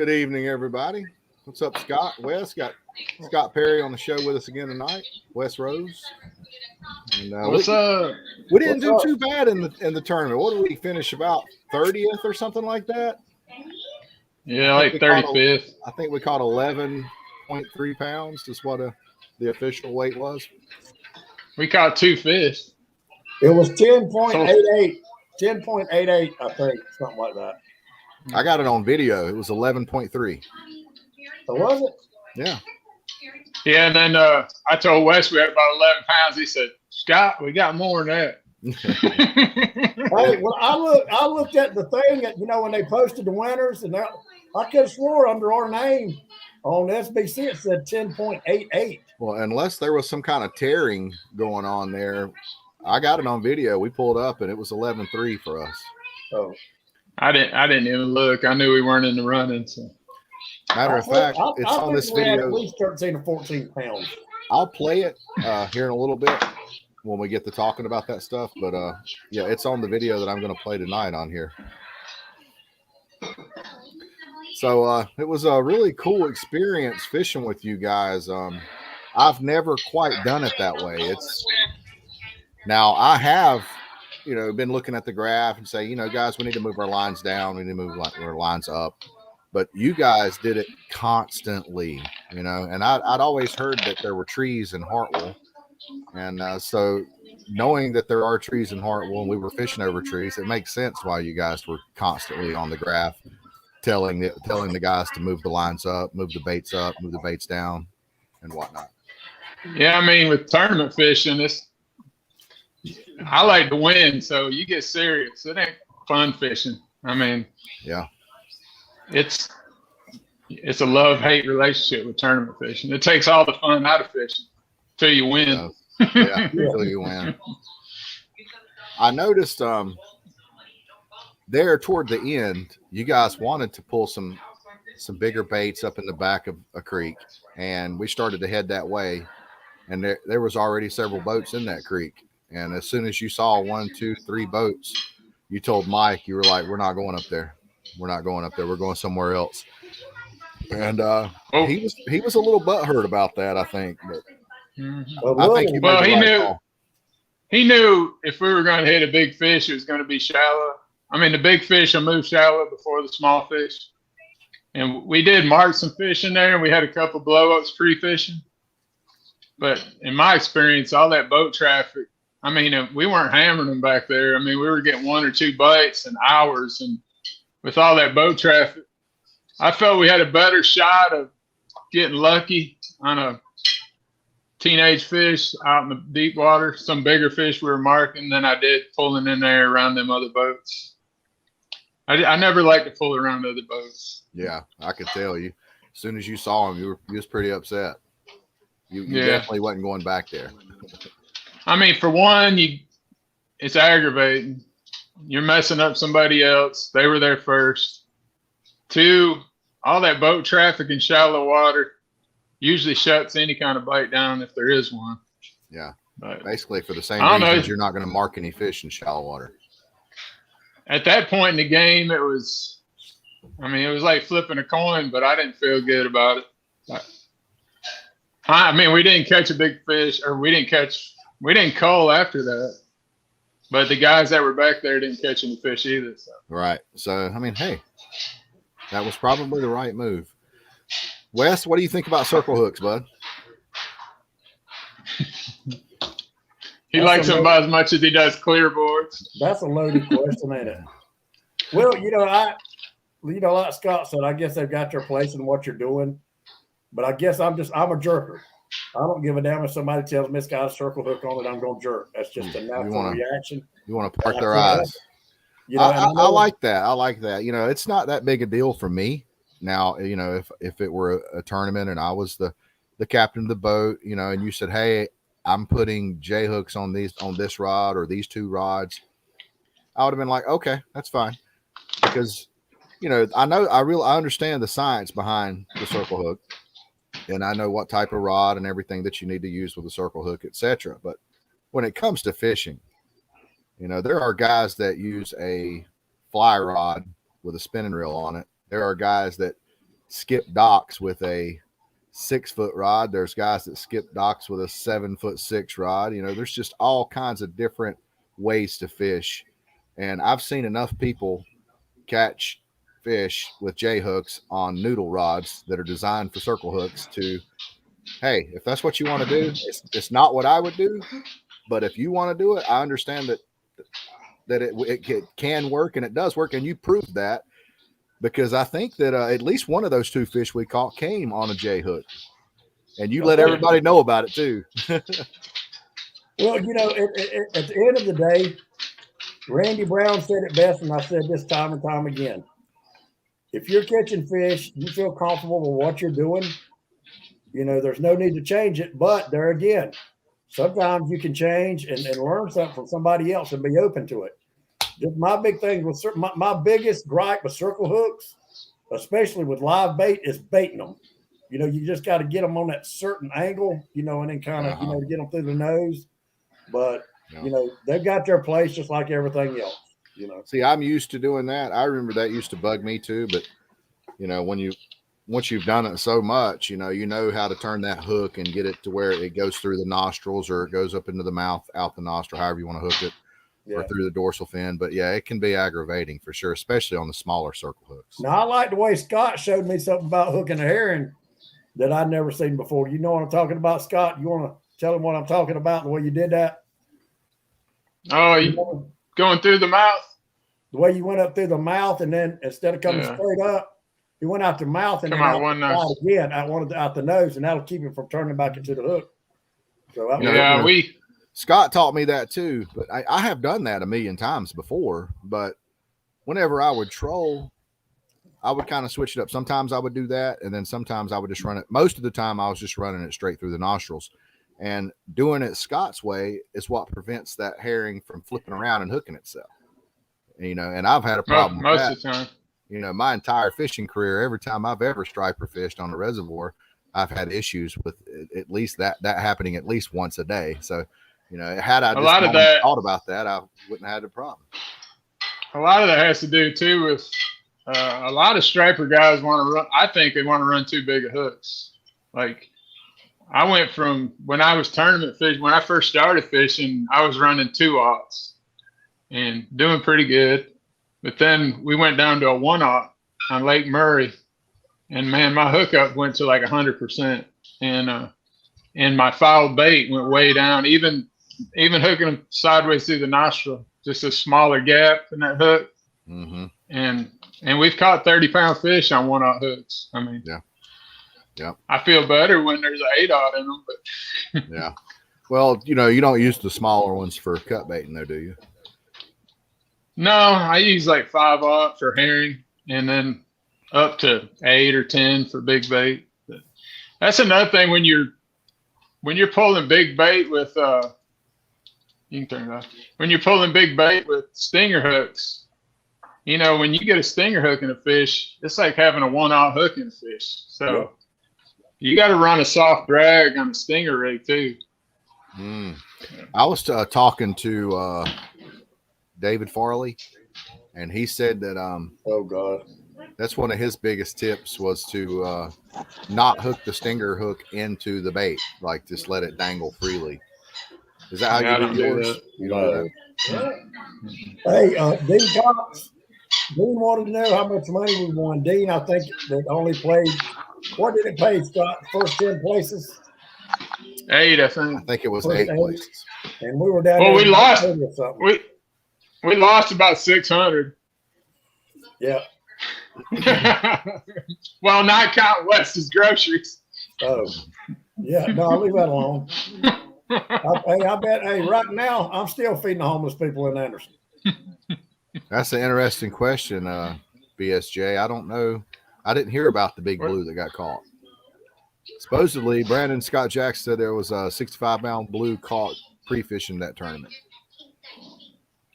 Good evening, everybody. What's up, Scott? Wes got Scott Perry on the show with us again tonight. Wes Rose. And, What's up? We didn't do too bad in the tournament. What did we finish about 30th or something like that? Yeah, like 35th. I think we caught 11.3 pounds. Is what the official weight was. We caught 2 fish. It was 10.88. 10.88, I think, something like that. I got it on video. It was 11.3. So was it? Yeah. Yeah, and then I told Wes we had about 11 pounds. He said, Scott, we got more than that. Hey, well, I looked at the thing that, when they posted the winners, and I could have swore under our name on SBC it said 10.88. Well, unless there was some kind of tearing going on there, I got it on video. We pulled up and it was 11.3 for us. Oh, I didn't even look. I knew we weren't in the running. So. Matter of fact, it's I on this we had video. at least 13 or 14 pounds. I'll play it here in a little bit when we get to talking about that stuff. But yeah, it's on the video that I'm going to play tonight on here. So it was a really cool experience fishing with you guys. I've never quite done it that way. Now I have, been looking at the graph and say, guys, we need to move our lines down. We need to move our lines up. But you guys did it constantly, and I'd always heard that there were trees in Hartwell. And so knowing that there are trees in Hartwell and we were fishing over trees, it makes sense why you guys were constantly on the graph telling the guys to move the lines up, move the baits up, move the baits down and whatnot. Yeah, I mean, with tournament fishing, I like to win, so you get serious. It ain't fun fishing. I mean, yeah, it's a love-hate relationship with tournament fishing. It takes all the fun out of fishing till you win. Yeah, until you win. I noticed there toward the end, you guys wanted to pull some bigger baits up in the back of a creek, and we started to head that way. And there was already several boats in that creek. And as soon as you saw 1, 2, 3 boats, you told Mike, you were like, we're not going up there. We're not going up there. We're going somewhere else. And he was a little butthurt about that, I think. But I think he knew if we were going to hit a big fish, it was going to be shallow. I mean, the big fish will move shallow before the small fish. And we did mark some fish in there, and we had a couple blow-ups pre-fishing. But in my experience, all that boat traffic, I mean, we weren't hammering them back there. I mean, we were getting 1 or 2 bites in hours. And with all that boat traffic, I felt we had a better shot of getting lucky on a teenage fish out in the deep water, some bigger fish we were marking, than I did pulling in there around them other boats. I never liked to pull around other boats. Yeah, I could tell you. As soon as you saw him, you was pretty upset. You definitely wasn't going back there. I mean, for one, it's aggravating. You're messing up somebody else. They were there first. 2, all that boat traffic in shallow water usually shuts any kind of bite down if there is one. Yeah, but basically for the same reasons you're not going to mark any fish in shallow water. At that point in the game, it was like flipping a coin, but I didn't feel good about it. I mean, we didn't catch a big fish, or we didn't cull after that. But the guys that were back there didn't catch any fish either. So. Right. So, I mean, hey, that was probably the right move. Wes, what do you think about circle hooks, bud? He likes them about as much as he does clear boards. That's a loaded question, ain't it? Well, like Scott said, I guess they've got their place in what you're doing. But I guess I'm a jerker. I don't give a damn if somebody tells me it's got a circle hook on it, I'm going to jerk. That's just a natural reaction. You want to part their eyes. I like that. I like that. It's not that big a deal for me. Now, if it were a tournament and I was the captain of the boat, and you said, hey, I'm putting J hooks on this rod or these 2 rods, I would have been like, okay, that's fine. Because, I understand the science behind the circle hook. And I know what type of rod and everything that you need to use with a circle hook, etc. But when it comes to fishing, there are guys that use a fly rod with a spinning reel on it. There are guys that skip docks with a 6-foot rod. There's guys that skip docks with a 7'6" rod. There's just all kinds of different ways to fish. And I've seen enough people catch fish with J hooks on noodle rods that are designed for circle hooks to, hey, if that's what you want to do, it's not what I would do, but if you want to do it, I understand that it can work, and it does work, and you proved that, because I think that at least one of those 2 fish we caught came on a J hook, and you let everybody know about it too. Well, at the end of the day, Randy Brown said it best, and I said this time and time again. If you're catching fish, you feel comfortable with what you're doing, there's no need to change it. But there again, sometimes you can change and learn something from somebody else and be open to it. Just my big thing with my biggest gripe with circle hooks, especially with live bait, is baiting them. You just got to get them on that certain angle, and then kind of, get them through the nose. But, they've got their place just like everything else, See, I'm used to doing that. I remember that used to bug me too. But, once you've done it so much, you know how to turn that hook and get it to where it goes through the nostrils, or it goes up into the mouth, out the nostril, however you want to hook it. Yeah. Or through the dorsal fin. But yeah, it can be aggravating for sure, especially on the smaller circle hooks. Now, I like the way Scott showed me something about hooking a herring that I'd never seen before. You know what I'm talking about, Scott? You want to tell him what I'm talking about, the way you did that? Oh, you going through the mouth? The way you went up through the mouth, and then instead of coming straight up, he went out the mouth and come then out one nose again. I wanted out the nose, and that'll keep him from turning back into the hook. So Scott taught me that too, but I have done that a million times before. But whenever I would troll, I would kind of switch it up. Sometimes I would do that, and then sometimes I would just run it. Most of the time, I was just running it straight through the nostrils. And doing it Scott's way is what prevents that herring from flipping around and hooking itself. And I've had a problem most with of the time. My entire fishing career, every time I've ever striper fished on a reservoir, I've had issues with at least that happening at least once a day. So, had I just thought about that, I wouldn't have had a problem. A lot of that has to do too with a lot of striper guys want to run. I think they want to run too big of hooks. Like I went from when I was tournament fishing, when I first started fishing, I was running 2/0 and doing pretty good. But then we went down to a 1/0 on Lake Murray. And man, my hookup went to like 100%, and my foul bait went way down. Even hooking them sideways through the nostril, just a smaller gap in that hook. Mm-hmm. And we've caught 30-pound fish on 1/0 hooks. I mean, yeah. I feel better when there's an 8/0 in them, but yeah. Well, you don't use the smaller ones for cut baiting, though, do you? No, I use like 5/0 for herring, and then up to 8 or 10 for big bait. But that's another thing when you're pulling big bait with you can turn it off. When you're pulling big bait with stinger hooks, when you get a stinger hook in a fish, it's like having a 1/0 hook in a fish. So you got to run a soft drag on a stinger rig too. I was talking to David Farley, and he said that oh God, that's one of his biggest tips was to not hook the stinger hook into the bait, like just let it dangle freely. Is that how you do yours? You don't do that? Hey, Dean Cox. Dean wanted to know how much money we won. Dean, I think that only played. What did it pay, Scott? First 10 places? 8, I think. I think it was 8 places. And we were down. Well, we lost. We lost about 600. Yeah. Well, not counting Wes's groceries. Oh, yeah. No, I'll leave that alone. I bet. Hey, right now I'm still feeding the homeless people in Anderson. That's an interesting question, BSJ. I don't know. I didn't hear about the big blue that got caught. Supposedly, Brandon Scott Jackson said there was a 65-pound blue caught pre-fishing that tournament.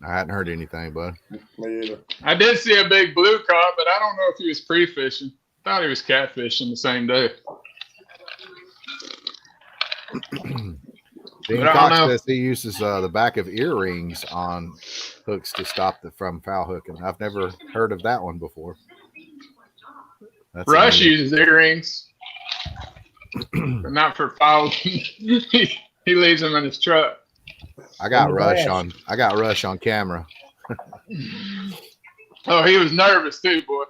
I hadn't heard anything, bud. Me either. I did see a big blue caught, but I don't know if he was pre-fishing. I thought he was catfishing the same day. Dean Cox says he uses the back of earrings on hooks to stop from foul hooking. I've never heard of that one before. Rush uses earrings, but not for fowling. He leaves them in his truck. I got Rush on camera. Oh, he was nervous too, boy.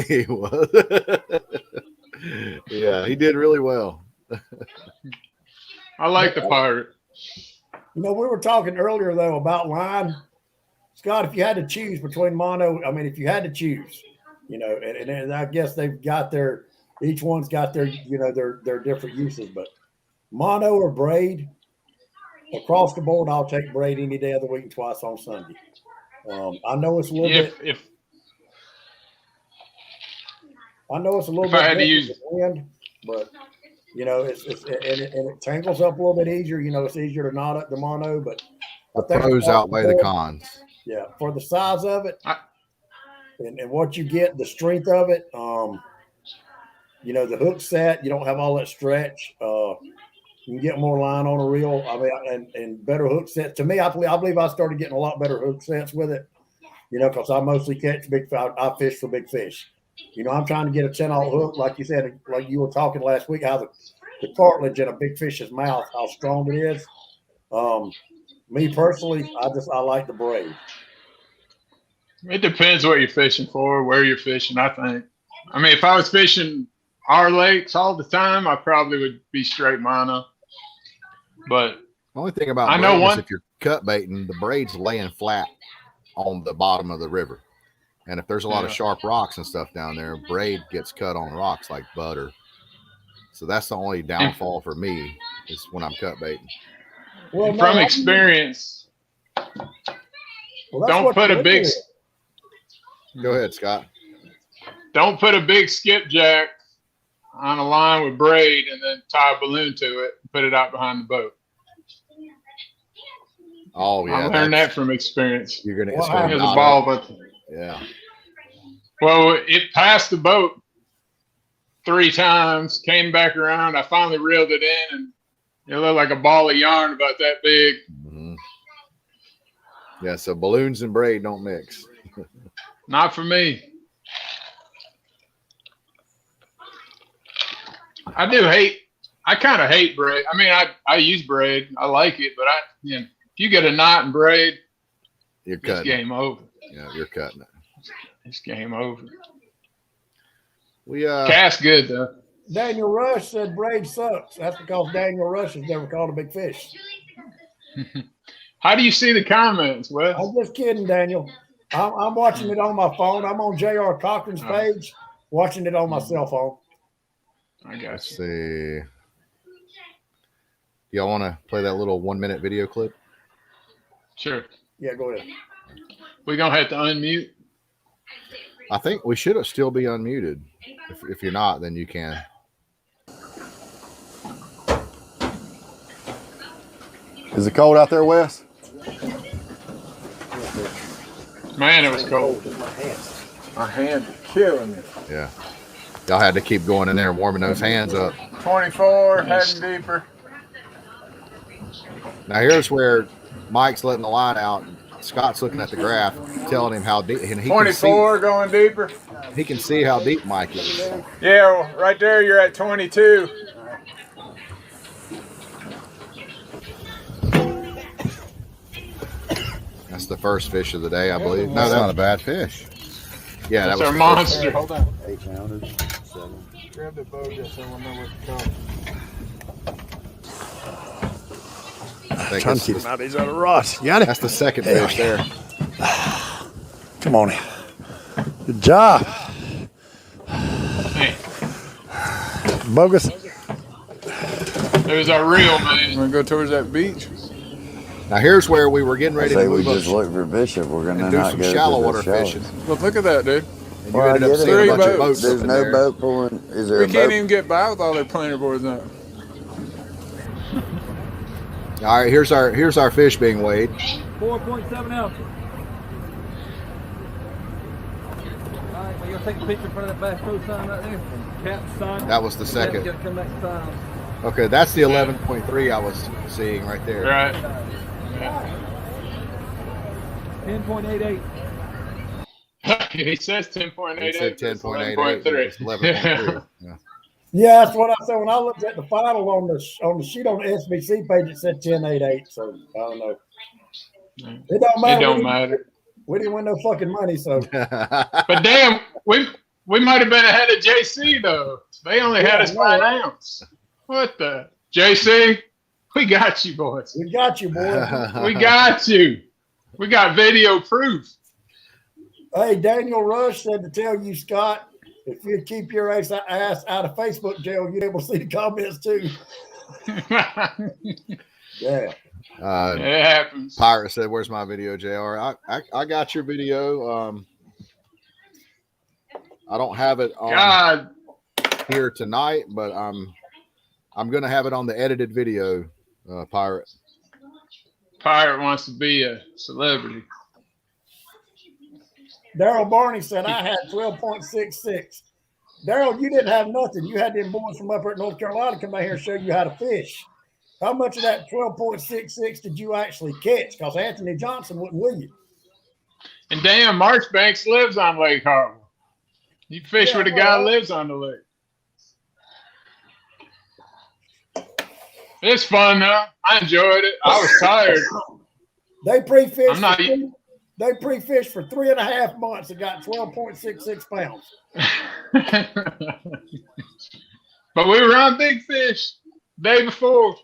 He was. Yeah, he did really well. I like the pirate. You know, we were talking earlier though about line. Scott, if you had to choose between mono, I mean, if you had to choose, you know, and I guess they've got each one's got their, you know, their different uses, but mono or braid, across the board, I'll take braid any day of the week and twice on Sunday. I know it's a little bit. I know it's a little bit different to wind, but you know, it tangles up a little bit easier. You know, it's easier to knot up the mono, but the pros outweigh the cons. Yeah, for the size of it and what you get, the strength of it. You know, the hook set, you don't have all that stretch. You can get more line on a reel. I mean, and better hook sets. To me, I believe I started getting a lot better hook sets with it. You know, because I mostly catch big fish. I fish for big fish. You know, I'm trying to get a 10-aught hook, like you said, like you were talking last week, how the cartilage in a big fish's mouth, how strong it is. Me personally, I like the braid. It depends what you're fishing for, where you're fishing, I think. I mean, if I was fishing our lakes all the time, I probably would be straight mono. But the only thing about braid is if you're cut baiting, the braid's laying flat on the bottom of the river. And if there's a lot of sharp rocks and stuff down there, braid gets cut on rocks like butter. So that's the only downfall for me is when I'm cut baiting. Well, from experience, don't put a big. Go ahead, Scott. Don't put a big skipjack on a line with braid and then tie a balloon to it and put it out behind the boat. Oh yeah, I learned that from experience. You're gonna get a ball, but yeah. Well, it passed the boat 3 times, came back around. I finally reeled it in, and it looked like a ball of yarn about that big. Mm-hmm. Yeah, so balloons and braid don't mix. Not for me. I kind of hate braid. I mean, I use braid. I like it, but if you get a knot in braid, you're cutting. It's game over. Yeah, you're cutting it. It's game over. We cast good though. Daniel Rush said braid sucks. That's because Daniel Rush has never caught a big fish. How do you see the comments, Wes? I'm just kidding, Daniel. I'm watching it on my phone. I'm on J.R. Cochran's page, watching it on my cell phone. I got you. Let's see. Y'all want to play that little 1-minute video clip? Sure. Yeah, go ahead. We're going to have to unmute. I think we should still be unmuted. If you're not, then you can. Is it cold out there, Wes? Man, it was cold. My hands are killing me. Yeah. Y'all had to keep going in there and warming those hands up. 24, heading deeper. Now here's where Mike's letting the line out. Scott's looking at the graph, telling him how deep. And he 24 going deeper. He can see how deep Mike is. Yeah, well, right there you're at 22. That's the first fish of the day, I believe. No, that's not a bad fish. Yeah, that's that was our monster. Hold on. 8 pounders. 7. Grab the boat just so I know what to I think Trying to keep him out of these other rods. Got it. that's the second fish there. Come on. Good job. Hey, Bogus. there's our reel, man. Want to go towards that beach? Now here's where we were getting ready to Say we move just up look for Bishop. We're going to and do not some go shallow to the water shallow. fishing. Well, look at that, dude. And you ended up I get seeing it. a bunch of Three boats up There's in no there. boat pulling. Is there We a can't boat? even get by with all their planer boards now. All right, here's our fish being weighed. 4.7 ounces. All right, well, you'll take a picture in front of that Bass Pro sign right there. Cap's sign. That was the second. Cap's gotta come back to sign. Okay, that's the 11.3 I was seeing right there. Right. 10.88. He says 10.88. He said but it's 10.88. 11.3. It's 11.3. Yeah. Yeah, that's what I said when I looked at the final on the sheet on the SBC page. It said 10.88. So I don't know. It don't matter. It don't matter. We didn't win no fucking money, so. But damn, we might have been ahead of JC though. They only had us by an ounce. What the JC? We got you, boys. We got you, boy. We got you. We got video proof. Hey, Daniel Rush said to tell you, Scott, if you keep your ass out of Facebook jail, you'd able to see the comments too. Yeah. It happens. Pirate said, "Where's my video, JR? I got your video. I don't have it on here tonight, but I'm gonna have it on the edited video. Pirate Pirate wants to be a celebrity. Daryl Barney said, I had 12.66. Daryl, you didn't have nothing. You had them boys from up at North Carolina come out here and show you how to fish. How much of that 12.66 did you actually catch? Because Anthony Johnson wouldn't with you. And damn, Marchbanks lives on Lake Hartwell. You fish with a guy who lives on the lake. It's fun though. I enjoyed it. I was tired. They pre-fished. I'm not. They pre-fished for 3.5 months and got 12.66 pounds. But we were on big fish day before.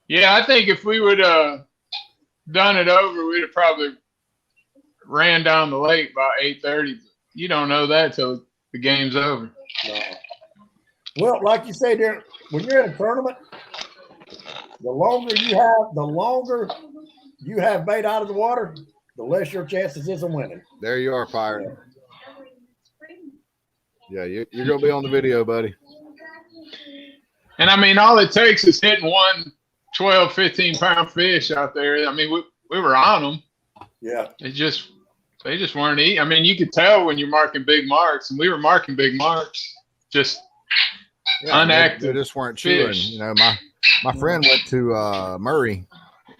Yeah, I think if we would have done it over, we'd have probably ran down the lake by 8:30. You don't know that till the game's over. No. Well, like you say, there, when you're in a tournament, the longer you have bait out of the water, the less your chances is of winning. there you are, Pirate. Yeah, you're gonna be on the video, buddy. And I mean, all it takes is hitting one 12, 15-pound fish out there. I mean, we were on them. Yeah. They just weren't eating. I mean, you could tell when you're marking big marks, and we were marking big marks, just unactive. They just weren't chewing. fish. You know, my friend went to Murray,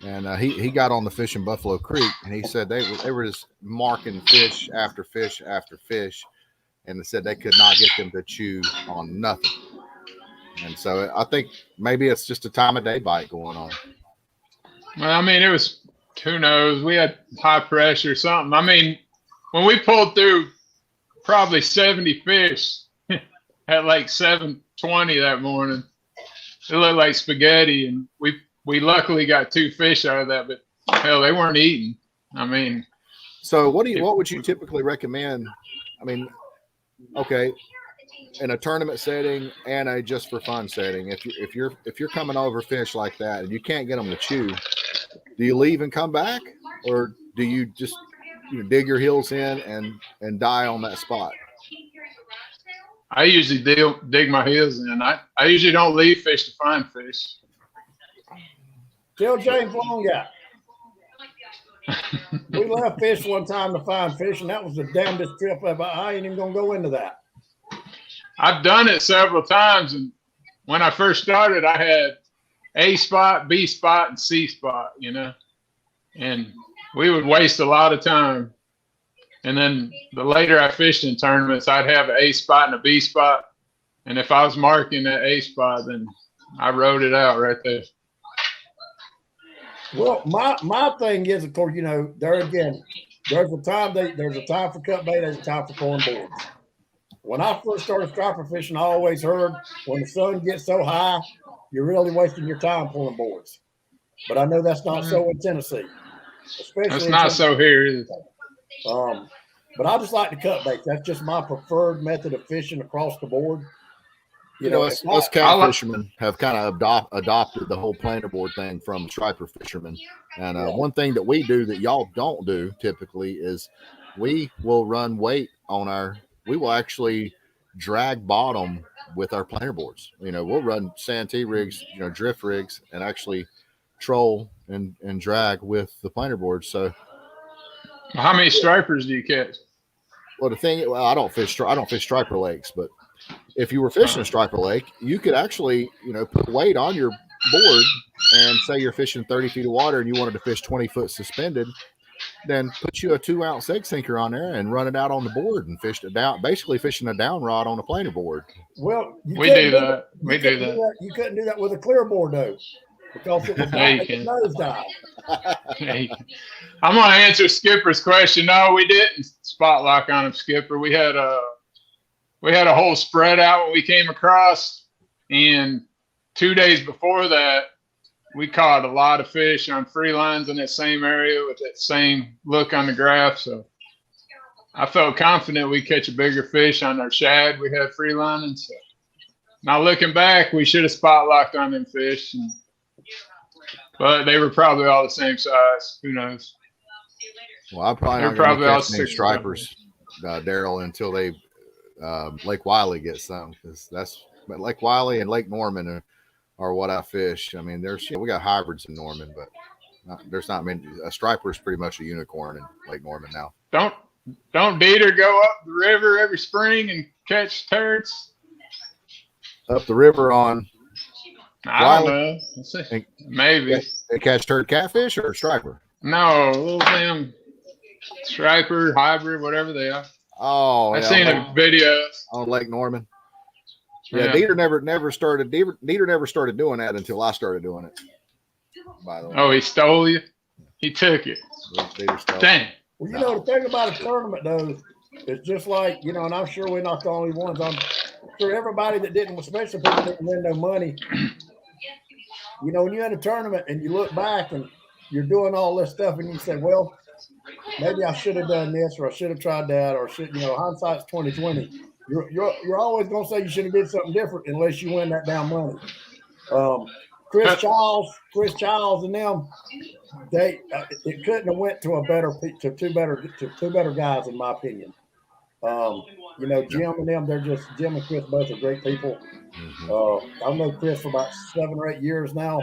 and he got on the fish in Buffalo Creek, and he said they were just marking fish after fish after fish, and they said they could not get them to chew on nothing. And so I think maybe it's just a time of day bite going on. Well, I mean, it was, who knows? We had high pressure or something. I mean, when we pulled through probably 70 fish at like 7:20 that morning, it looked like spaghetti, and we luckily got 2 fish out of that, but hell, they weren't eating. I mean, so what would you typically recommend? I mean, okay, in a tournament setting and a just for fun setting, if you're coming over fish like that and you can't get them to chew, do you leave and come back, or do you just dig your heels in and die on that spot? I usually dig my heels in. I usually don't leave fish to find fish. Tell James Long guy. We left fish one time to find fish, and that was the damnedest trip ever. I ain't even gonna go into that. I've done it several times, and when I first started, I had A spot, B spot, and C spot, and we would waste a lot of time. And then the later I fished in tournaments, I'd have an A spot and a B spot, and if I was marking that A spot, then I wrote it out right there. Well, my thing is, of course, there again, there's a time for cut bait, there's a time for pulling boards. When I first started striper fishing, I always heard when the sun gets so high, you're really wasting your time pulling boards. But I know that's not so in Tennessee. That's not so here either. But I just like to cut bait. That's just my preferred method of fishing across the board. Us cow fishermen have kind of adopted the whole planer board thing from striper fishermen. And one thing that we do that y'all don't do typically is we will run weight on we will actually drag bottom with our planer boards. We'll run Santee rigs, drift rigs, and actually troll and drag with the planer boards. So how many stripers do you catch? Well, I don't fish striper lakes, but if you were fishing a striper lake, you could actually, put weight on your board, and say you're fishing 30 feet of water and you wanted to fish 20 foot suspended, then put you a 2-ounce egg sinker on there and run it out on the board and fish it down, basically fishing a down rod on a planer board. Well, We do that. We do that. You couldn't do that with a clear board though, because it would nosedive. Hey, I'm gonna answer Skipper's question. No, we didn't spot lock on him, Skipper. We had a whole spread out when we came across, and 2 days before that, we caught a lot of fish on free lines in that same area with that same look on the graph. So I felt confident we'd catch a bigger fish on our shad we had free lining. So now looking back, we should have spot locked on them fish, but they were probably all the same size. Who knows? Well, I'm probably not going to catch any stripers, Daryl, until they Lake Wiley gets some, because that's Lake Wiley and Lake Norman are what I fish. I mean, we got hybrids in Norman, but there's not many. A striper is pretty much a unicorn in Lake Norman now. Don't Dieter go up the river every spring and catch turds? Up the river on I don't know. Maybe. They catch turd catfish or striper? No, little damn striper, hybrid, whatever they are. Oh, I've seen a video on Lake Norman. Yeah, Dieter never started doing that until I started doing it. By the way. Oh, he stole you? He took it. Dang. Well, you know, the thing about a tournament, though, it's just like, you know, and I'm sure we're not the only ones. I'm sure everybody that didn't, especially people that didn't win no money, you know, when you're in a tournament and you look back and you're doing all this stuff and you say, well, maybe I should have done this, or I should have tried that, or should, you know, hindsight's 20/20. You're always gonna say you should have did something different unless you win that damn money. Chris Childs and them, it couldn't have went to two better guys, in my opinion. You know, Jim and them, Jim and Chris both are great people. I've known Chris for about 7 or 8 years now.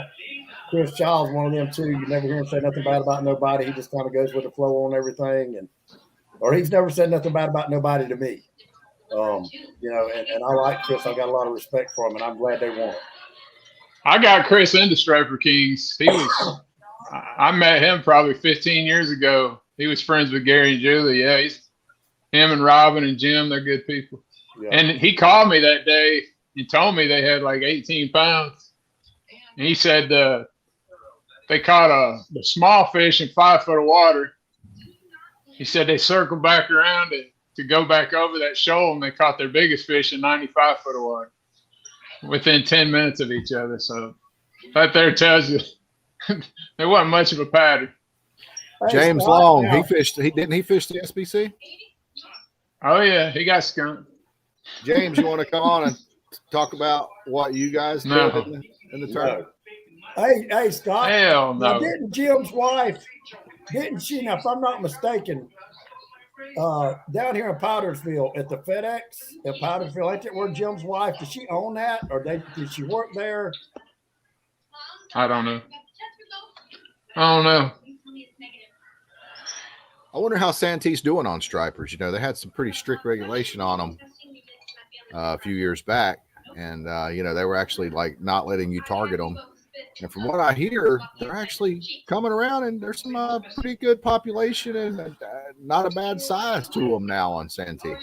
Chris Childs, one of them too. You never hear him say nothing bad about nobody. He just kind of goes with the flow on everything, or he's never said nothing bad about nobody to me. You know, and I like Chris. I got a lot of respect for him, and I'm glad they won. I got Chris into Striper Kings. I met him probably 15 years ago. He was friends with Gary and Julie. Yeah, him and Robin and Jim, they're good people. Yeah. And he called me that day and told me they had like 18 pounds. And he said they caught the small fish in 5 foot of water. He said they circled back around to go back over that shoal, and they caught their biggest fish in 95 foot of water within 10 minutes of each other. So that there tells you there wasn't much of a pattern. James Long, he fished the SBC? Oh yeah, he got skunked. James, you want to come on and talk about what you guys did in the tournament? Hey, Scott. Hell no. Now, didn't Jim's wife, she, now if I'm not mistaken, down here in Powdersville at the FedEx in Powdersville, ain't that where Jim's wife, did she own that, or did she work there? I don't know. I wonder how Santee's doing on stripers. You know, they had some pretty strict regulation on them a few years back, and you know, they were actually like not letting you target them. And from what I hear, they're actually coming around, and there's some pretty good population and not a bad size to them now on Santee.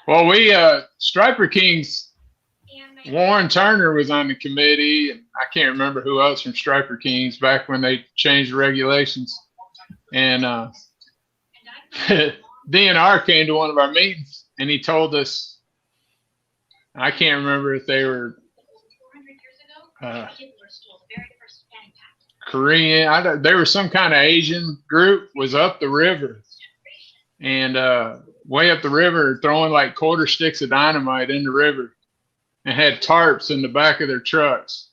Well, we Striper Kings, Warren Turner was on the committee, and I can't remember who else from Striper Kings back when they changed the regulations. And DNR came to one of our meetings, and he told us, I can't remember if they were Korean. They were some kind of Asian group, was up the river, and way up the river throwing like quarter sticks of dynamite in the river, and had tarps in the back of their trucks,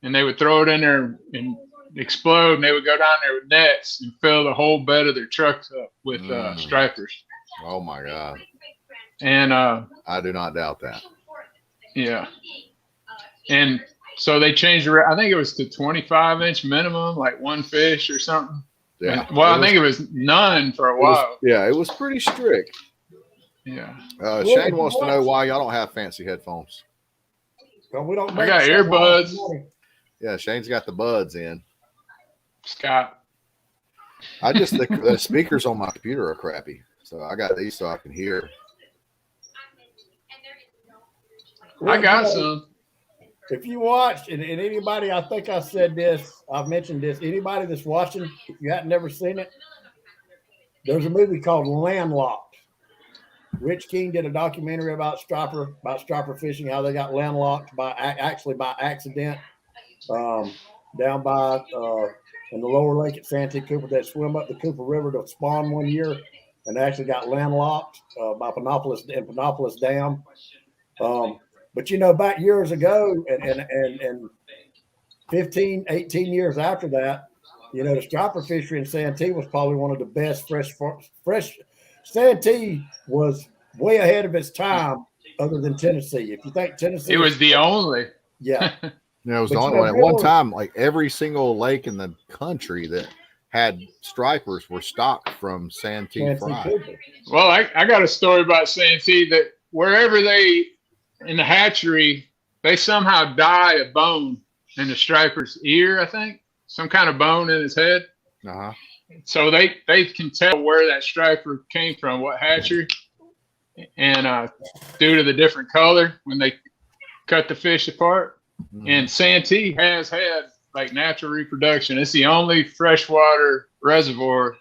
and they would throw it in there and explode, and they would go down there with nets and fill the whole bed of their trucks up with stripers. Oh my God. And I do not doubt that. Yeah. And so they changed I think it was to 25-inch minimum, like one fish or something. Yeah. And, I think it was none for a while. It was pretty strict. Yeah. Shane wants to know why y'all don't have fancy headphones. Well, we don't. I got earbuds. Yeah, Shane's got the buds in. Scott. The speakers on my computer are crappy, so I got these so I can hear. I got some. If you watched, and anybody, I think I said this, I've mentioned this, anybody that's watching, if you hadn't never seen it, there's a movie called Landlocked. Rich King did a documentary about striper fishing, how they got landlocked by accident down by in the lower lake at Santee Cooper. They swim up the Cooper River to spawn one year, and they actually got landlocked by Panopolis Dam. But back years ago, and 15, 18 years after that, the striper fishery in Santee was probably one of the best fresh. Santee was way ahead of its time, other than Tennessee. If you think Tennessee, it was the only. Yeah. It was the only one. At one time, like every single lake in the country that had stripers were stocked from Santee fry. Well, I got a story about Santee that wherever they, in the hatchery, they somehow dye a bone in the striper's ear, I think. Some kind of bone in his head. Uh-huh. So they can tell where that striper came from, what hatchery. And due to the different color when they cut the fish apart. Mm-hmm. And Santee has had like natural reproduction. It's the only freshwater reservoir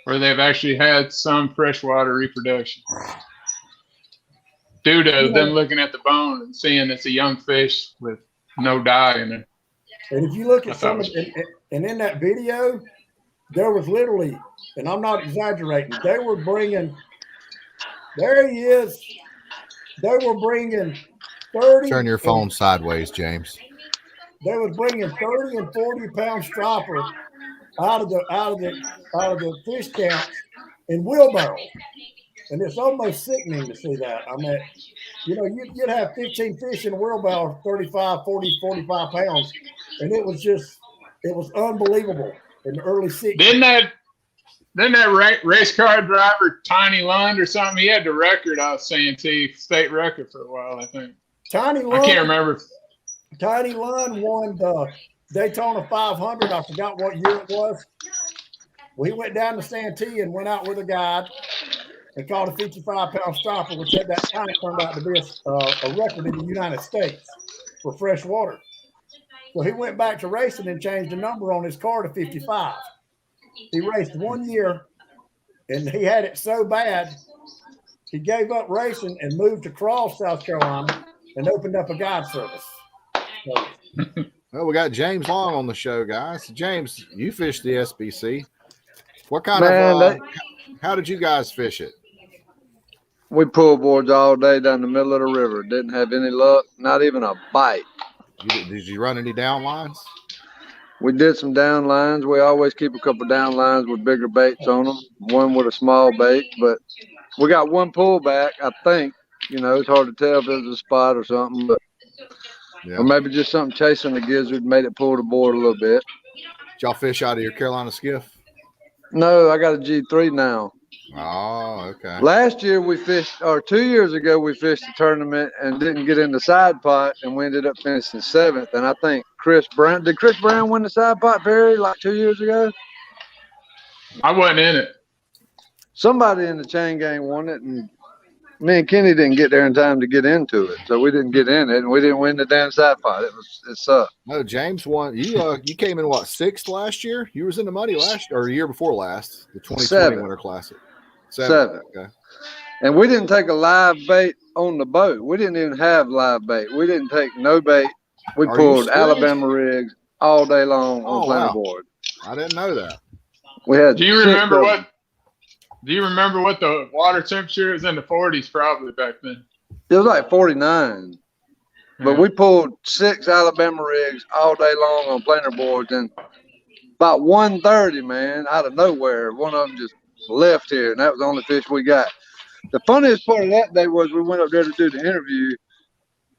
where they've actually had some freshwater reproduction. Due to them looking at the bone and seeing it's a young fish with no dye in it. And if you look at and in that video, there was literally, and I'm not exaggerating, they were bringing 30. Turn your phone sideways, James. They was bringing 30 and 40 pound striper out of the fish camps in wheelbarrows. And it's almost sickening to see that. I mean, you'd have 15 fish in a wheelbarrow, 35, 40, 45 pounds. And it was unbelievable in the early 60s. Didn't that race car driver, Tiny Lund or something, he had the record out of Santee, state record for a while, I think. Tiny Lund, I can't remember. Tiny Lund won the Daytona 500. I forgot what year it was. Well, he went down to Santee and went out with a guide and caught a 55-pound striper, which at that time turned out to be a record in the United States for fresh water. So he went back to racing and changed the number on his car to 55. He raced 1 year, and he had it so bad, he gave up racing and moved to Cross, South Carolina, and opened up a guide service. So, well, we got James Long on the show, guys. James, you fished the SBC. What kind of how did you guys fish it? We pulled boards all day down the middle of the river. Didn't have any luck, not even a bite. Did you run any down lines? We did some down lines. We always keep a couple down lines with bigger baits on them, one with a small bait. But we got one pullback, I think. It's hard to tell if it was a spot or something, but or maybe just something chasing the gizzard made it pull the board a little bit. Did y'all fish out of your Carolina skiff? No, I got a G3 now. Oh, okay. Last year we fished, or 2 years ago we fished the tournament and didn't get in the side pot, and we ended up finishing 7th. And I think did Chris Brown win the side pot, Perry, like 2 years ago? I wasn't in it. Somebody in the chain gang won it, and me and Kenny didn't get there in time to get into it, so we didn't get in it, and we didn't win the damn side pot. It sucked. No, James won. You came in 6th last year? You was in the money last year, or the year before last, the 2020 Winter Classic. 7. Okay. And we didn't take a live bait on the boat. We didn't even have live bait. We didn't take no bait. We pulled Alabama rigs all day long on planer board. I didn't know that. We had. Do you remember what the water temperature is? In the 40s probably back then? It was like 49. But we pulled 6 Alabama rigs all day long on planer boards, and about 1:30, man, out of nowhere, one of them just left here, and that was the only fish we got. The funniest part of that day was we went up there to do the interview,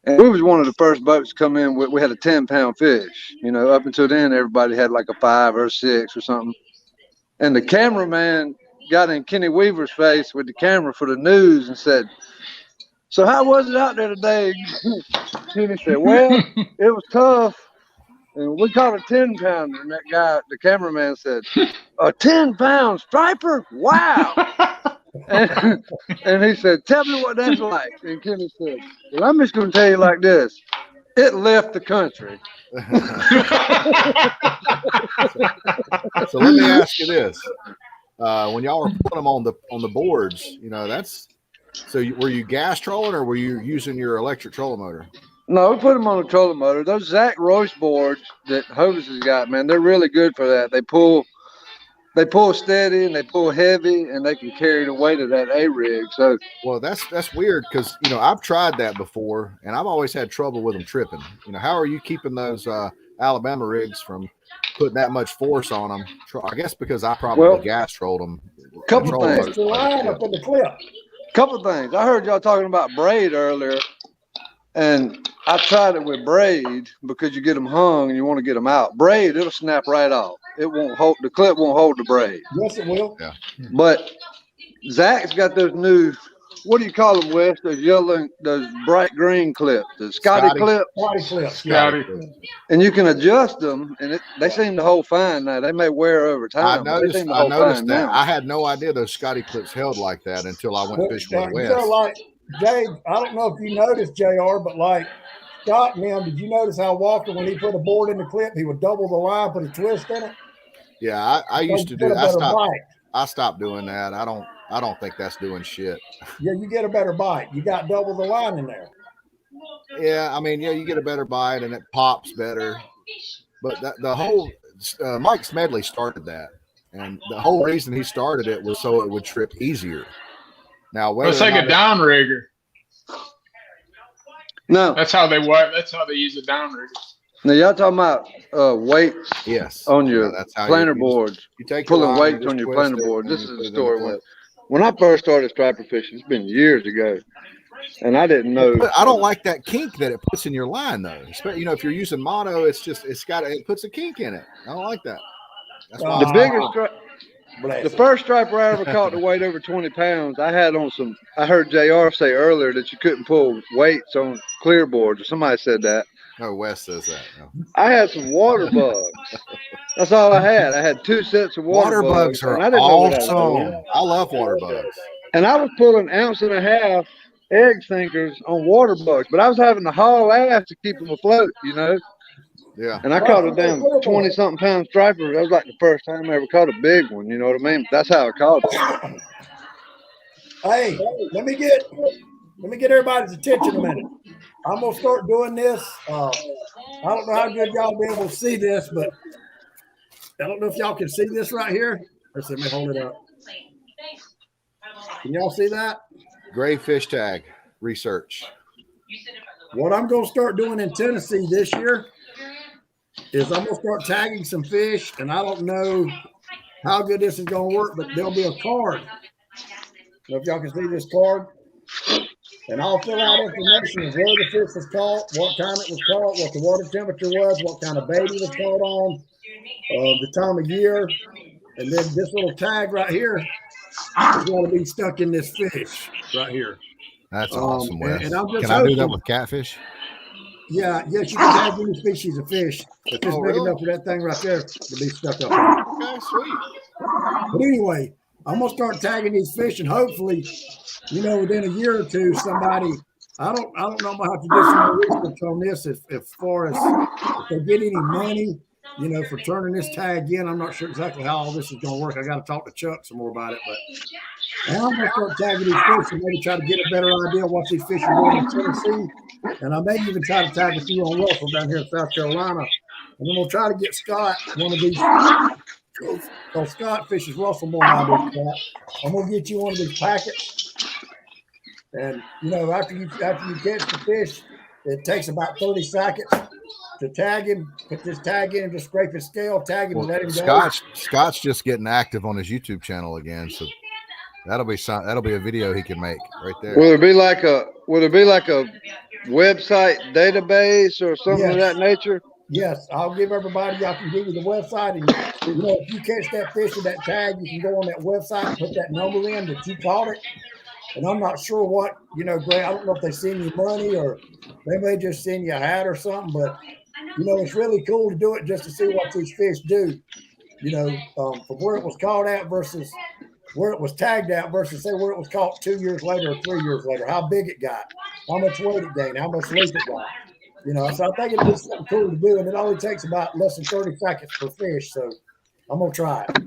and we was one of the first boats to come in. We had a 10-pound fish. Up until then, everybody had like a 5 or 6 or something. And the cameraman got in Kenny Weaver's face with the camera for the news and said, "So how was it out there today?" Kenny said, "Well, it was tough. And we caught a 10-pounder, and that guy, the cameraman, said, "A 10-pound striper? Wow!" and he said, "Tell me what that's like." And Kenny said, "Well, I'm just going to tell you like this: it left the country." So let me ask you this: when y'all were putting them on the boards, you know, that's so. Were you gas trolling or were you using your electric trolling motor? No, we put them on a trolling motor. Those Zach Royce boards that Hovis has got, man, they're really good for that. They pull steady and they pull heavy, and they can carry the weight of that A-rig. So, well, that's weird because you know I've tried that before, and I've always had trouble with them tripping. You know, how are you keeping those Alabama rigs from putting that much force on them? I guess because I probably gas trolled them. Couple things. Twist the line up in the clip. Couple things. I heard y'all talking about Braid earlier, and I tried it with Braid because you get them hung and you want to get them out. Braid, it'll snap right off. It won't hold, the clip won't hold the braid. Yes, it will. Yeah. But Zach's got those new, what do you call them, Wes? Those yellow, those bright green clips, the Scotty clips. Scotty clips. Scotty. And you can adjust them, and they seem to hold fine now. They may wear over time. I noticed that. Now. I had no idea those Scotty clips held like that until I went fishing with Wes. You know, like, Jay, I don't know if you noticed, JR, but like Scott and them, did you notice how Walker, when he put a board in the clip, he would double the line, put a twist in it? Yeah, I used to do that. I stopped doing that. I don't think that's doing shit. Yeah, you get a better bite. You got double the line in there. Yeah, I mean, yeah, you get a better bite and it pops better. But the whole Mike Smedley started that, and the whole reason he started it was so it would trip easier. Now, let's take a downrigger. No, that's how they work. That's how they use a downrigger. Now y'all talking about weights? Yes. On your planer you boards. You take pulling weights on your planer board. This is the story. When I first started striper fishing, it's been years ago, and I didn't know. But I don't like that kink that it puts in your line, though. Especially, you know, if you're using mono, it puts a kink in it. I don't like that. That's why the first striper I ever caught to weight over 20 pounds, I had on some. I heard JR say earlier that you couldn't pull weights on clear boards, or somebody said that. No, Wes says that. No. I had some water bugs. That's all I had. I had 2 sets of water bugs. Are awesome. I love water bugs. And I was pulling 1.5 ounce egg sinkers on water bugs, but I was having to haul ass to keep them afloat, you know. Yeah. And I caught a damn 20-something pound striper. That was like the first time I ever caught a big one. You know what I mean? That's how I caught it. Hey, let me get everybody's attention a minute. I'm gonna start doing this. I don't know how good y'all will be able to see this, but I don't know if y'all can see this right here. Let's let me hold it up. Can y'all see that? Gray fish tag research. What I'm gonna start doing in Tennessee this year is I'm gonna start tagging some fish, and I don't know how good this is gonna work, but there'll be a card. So if y'all can see this card. And I'll fill out information of where the fish was caught, what time it was caught, what the water temperature was, what kind of bait it was caught on, the time of year. And then this little tag right here is going to be stuck in this fish right here. That's awesome, Wes. And I'm just can I do that with catfish? Yeah, yes, you can have any species of fish. If it's big enough for that thing right there to be stuck up. Okay, sweet. But anyway, I'm going to start tagging these fish, and hopefully, you know, within a year or two, somebody, I don't know, I'm gonna have to do some more research on this as far as if they get any money, you know, for turning this tag in. I'm not sure exactly how all this is gonna work. I got to talk to Chuck some more about it, but now I'm gonna start tagging these fish and maybe try to get a better idea of what these fish are doing in Tennessee. And I may even try to tag a few on Russell down here in South Carolina. And then we'll try to get Scott one of these. So Scott fishes Russell more than I do. I'm gonna get you one of these packets. And you know, after you catch the fish, it takes about 30 seconds to tag him. Put this tag in and just scrape his scale, tag him, and let him go. Scott's just getting active on his YouTube channel again, so that'll be a video he can make right there. Will there be like a website database or something of that nature? Yes, I'll give everybody. I can give you the website, and you know, if you catch that fish with that tag, you can go on that website and put that number in that you caught it. And I'm not sure what, you know, Gray, I don't know if they send you money or they may just send you a hat or something, but it's really cool to do it just to see what these fish do. From where it was caught at versus where it was tagged at versus say where it was caught 2 years later or 3 years later, how big it got, how much weight it gained, how much leak it got. So I think it'd be something cool to do, and it only takes about less than 30 seconds per fish. So I'm gonna try it.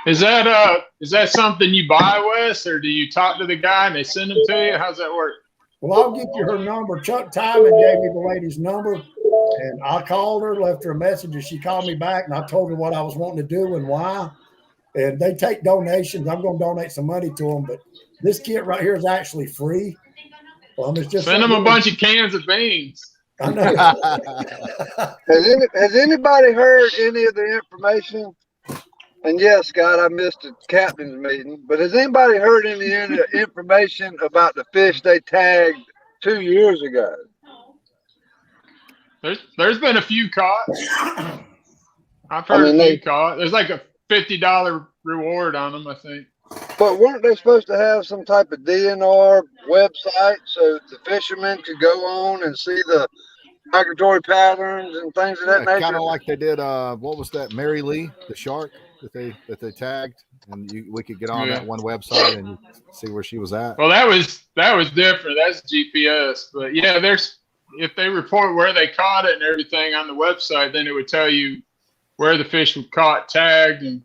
Is that something you buy, Wes, or do you talk to the guy and they send them to you? How's that work? Well, I'll get you her number. Chuck Timon gave me the lady's number, and I called her, left her a message, and she called me back, and I told her what I was wanting to do and why. And they take donations. I'm going to donate some money to them, but this kit right here is actually free. It's just send them a bunch of cans of beans. I know. Has anybody heard any of the information? And yes, Scott, I missed the captain's meeting, but has anybody heard any information about the fish they tagged 2 years ago? There's been a few caught. I've heard a few caught. There's like a $50 reward on them, I think. But weren't they supposed to have some type of DNR website so the fishermen could go on and see the migratory patterns and things of that nature? Kind of like they did. What was that? Mary Lee, the shark that they tagged, and we could get on that one website and see where she was at. Well, that was different. That's GPS, but yeah, if they report where they caught it and everything on the website, then it would tell you where the fish were caught, tagged, and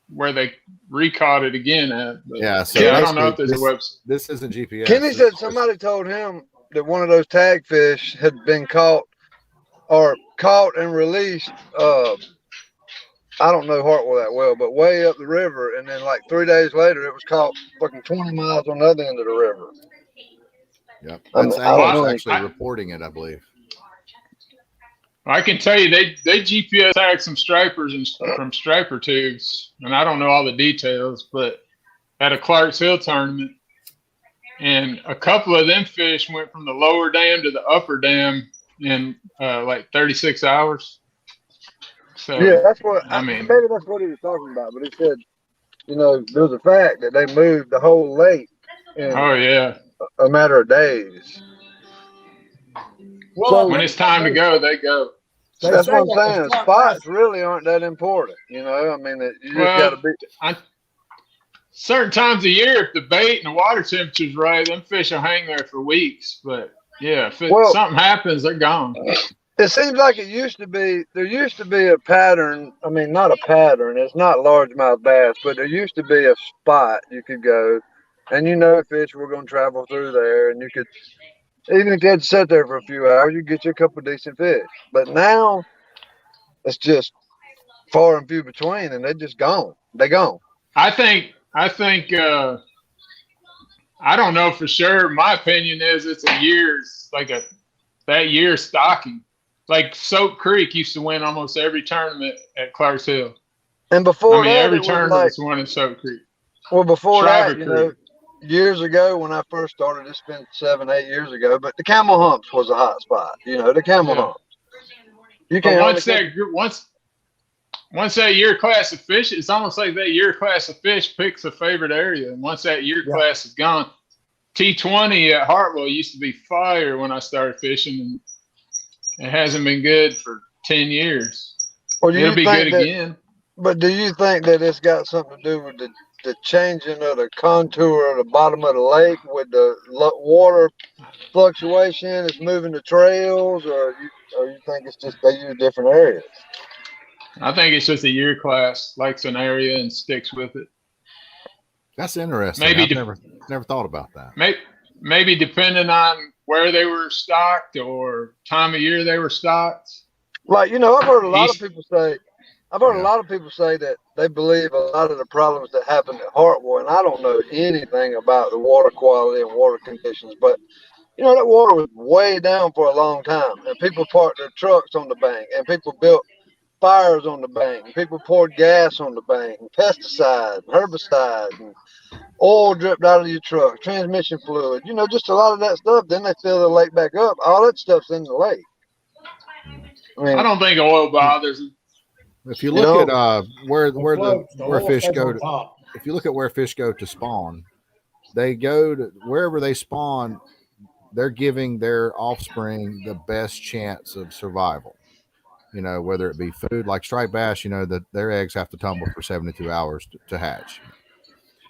where they recaught it again at. But so I don't know if there's a website. This isn't GPS. Kenny said somebody told him that one of those tag fish had been caught and released. I don't know Hartwell that well, but way up the river, and then like 3 days later, it was caught fucking 20 miles on the other end of the river. Yep, that's actually reporting it, I believe. I can tell you they GPS tagged some stripers from striper tubes, and I don't know all the details, but at a Clarks Hill tournament, and a couple of them fish went from the lower dam to the upper dam in like 36 hours. So yeah, that's what I mean. Maybe that's what he was talking about, but he said, there's a fact that they moved the whole lake in a matter of days. Well, so when it's time to go, they go. That's what I'm saying. Spots really aren't that important, I mean, you just got to be. Certain times of year, if the bait and the water temperature's right, them fish will hang there for weeks. But yeah, if something happens, they're gone. It seems like there used to be a pattern. I mean, not a pattern. It's not largemouth bass, but there used to be a spot you could go, and fish were going to travel through there, and you could, even if you had to sit there for a few hours, you get you a couple of decent fish. But now it's just far and few between, and they're just gone. They're gone. I think. I don't know for sure. My opinion is it's a year's that year's stocking. Like Soap Creek used to win almost every tournament at Clarks Hill. And before that, every tournament was won in Soap Creek. Well, before that, years ago when I first started, it's been 7-8 years ago, but the Camel Humps was a hot spot. The Camel Humps. You can't once that year class of fish, it's almost like that year class of fish picks a favorite area. And once that year class is gone, T20 at Hartwell used to be fire when I started fishing, and it hasn't been good for 10 years. Well, it'll be good again. But do you think that it's got something to do with the changing of the contour of the bottom of the lake with the water fluctuation? It's moving the trails, or you think it's just they use different areas? I think it's just a year class likes an area and sticks with it. That's interesting. Maybe I've never thought about that. Maybe depending on where they were stocked or time of year they were stocked. Like, I've heard a lot of people say that they believe a lot of the problems that happened at Hartwell, and I don't know anything about the water quality and water conditions, but that water was way down for a long time, and people parked their trucks on the bank, and people built fires on the bank, and people poured gas on the bank, and pesticides, herbicides, and oil dripped out of your truck, transmission fluid, just a lot of that stuff. Then they fill the lake back up. All that stuff's in the lake. I don't think oil bothers them. If you look at where fish go to, if you look at where fish go to spawn, they go to wherever they spawn. They're giving their offspring the best chance of survival. you know, whether it be food like striped bass, you know, that their eggs have to tumble for 72 hours to hatch.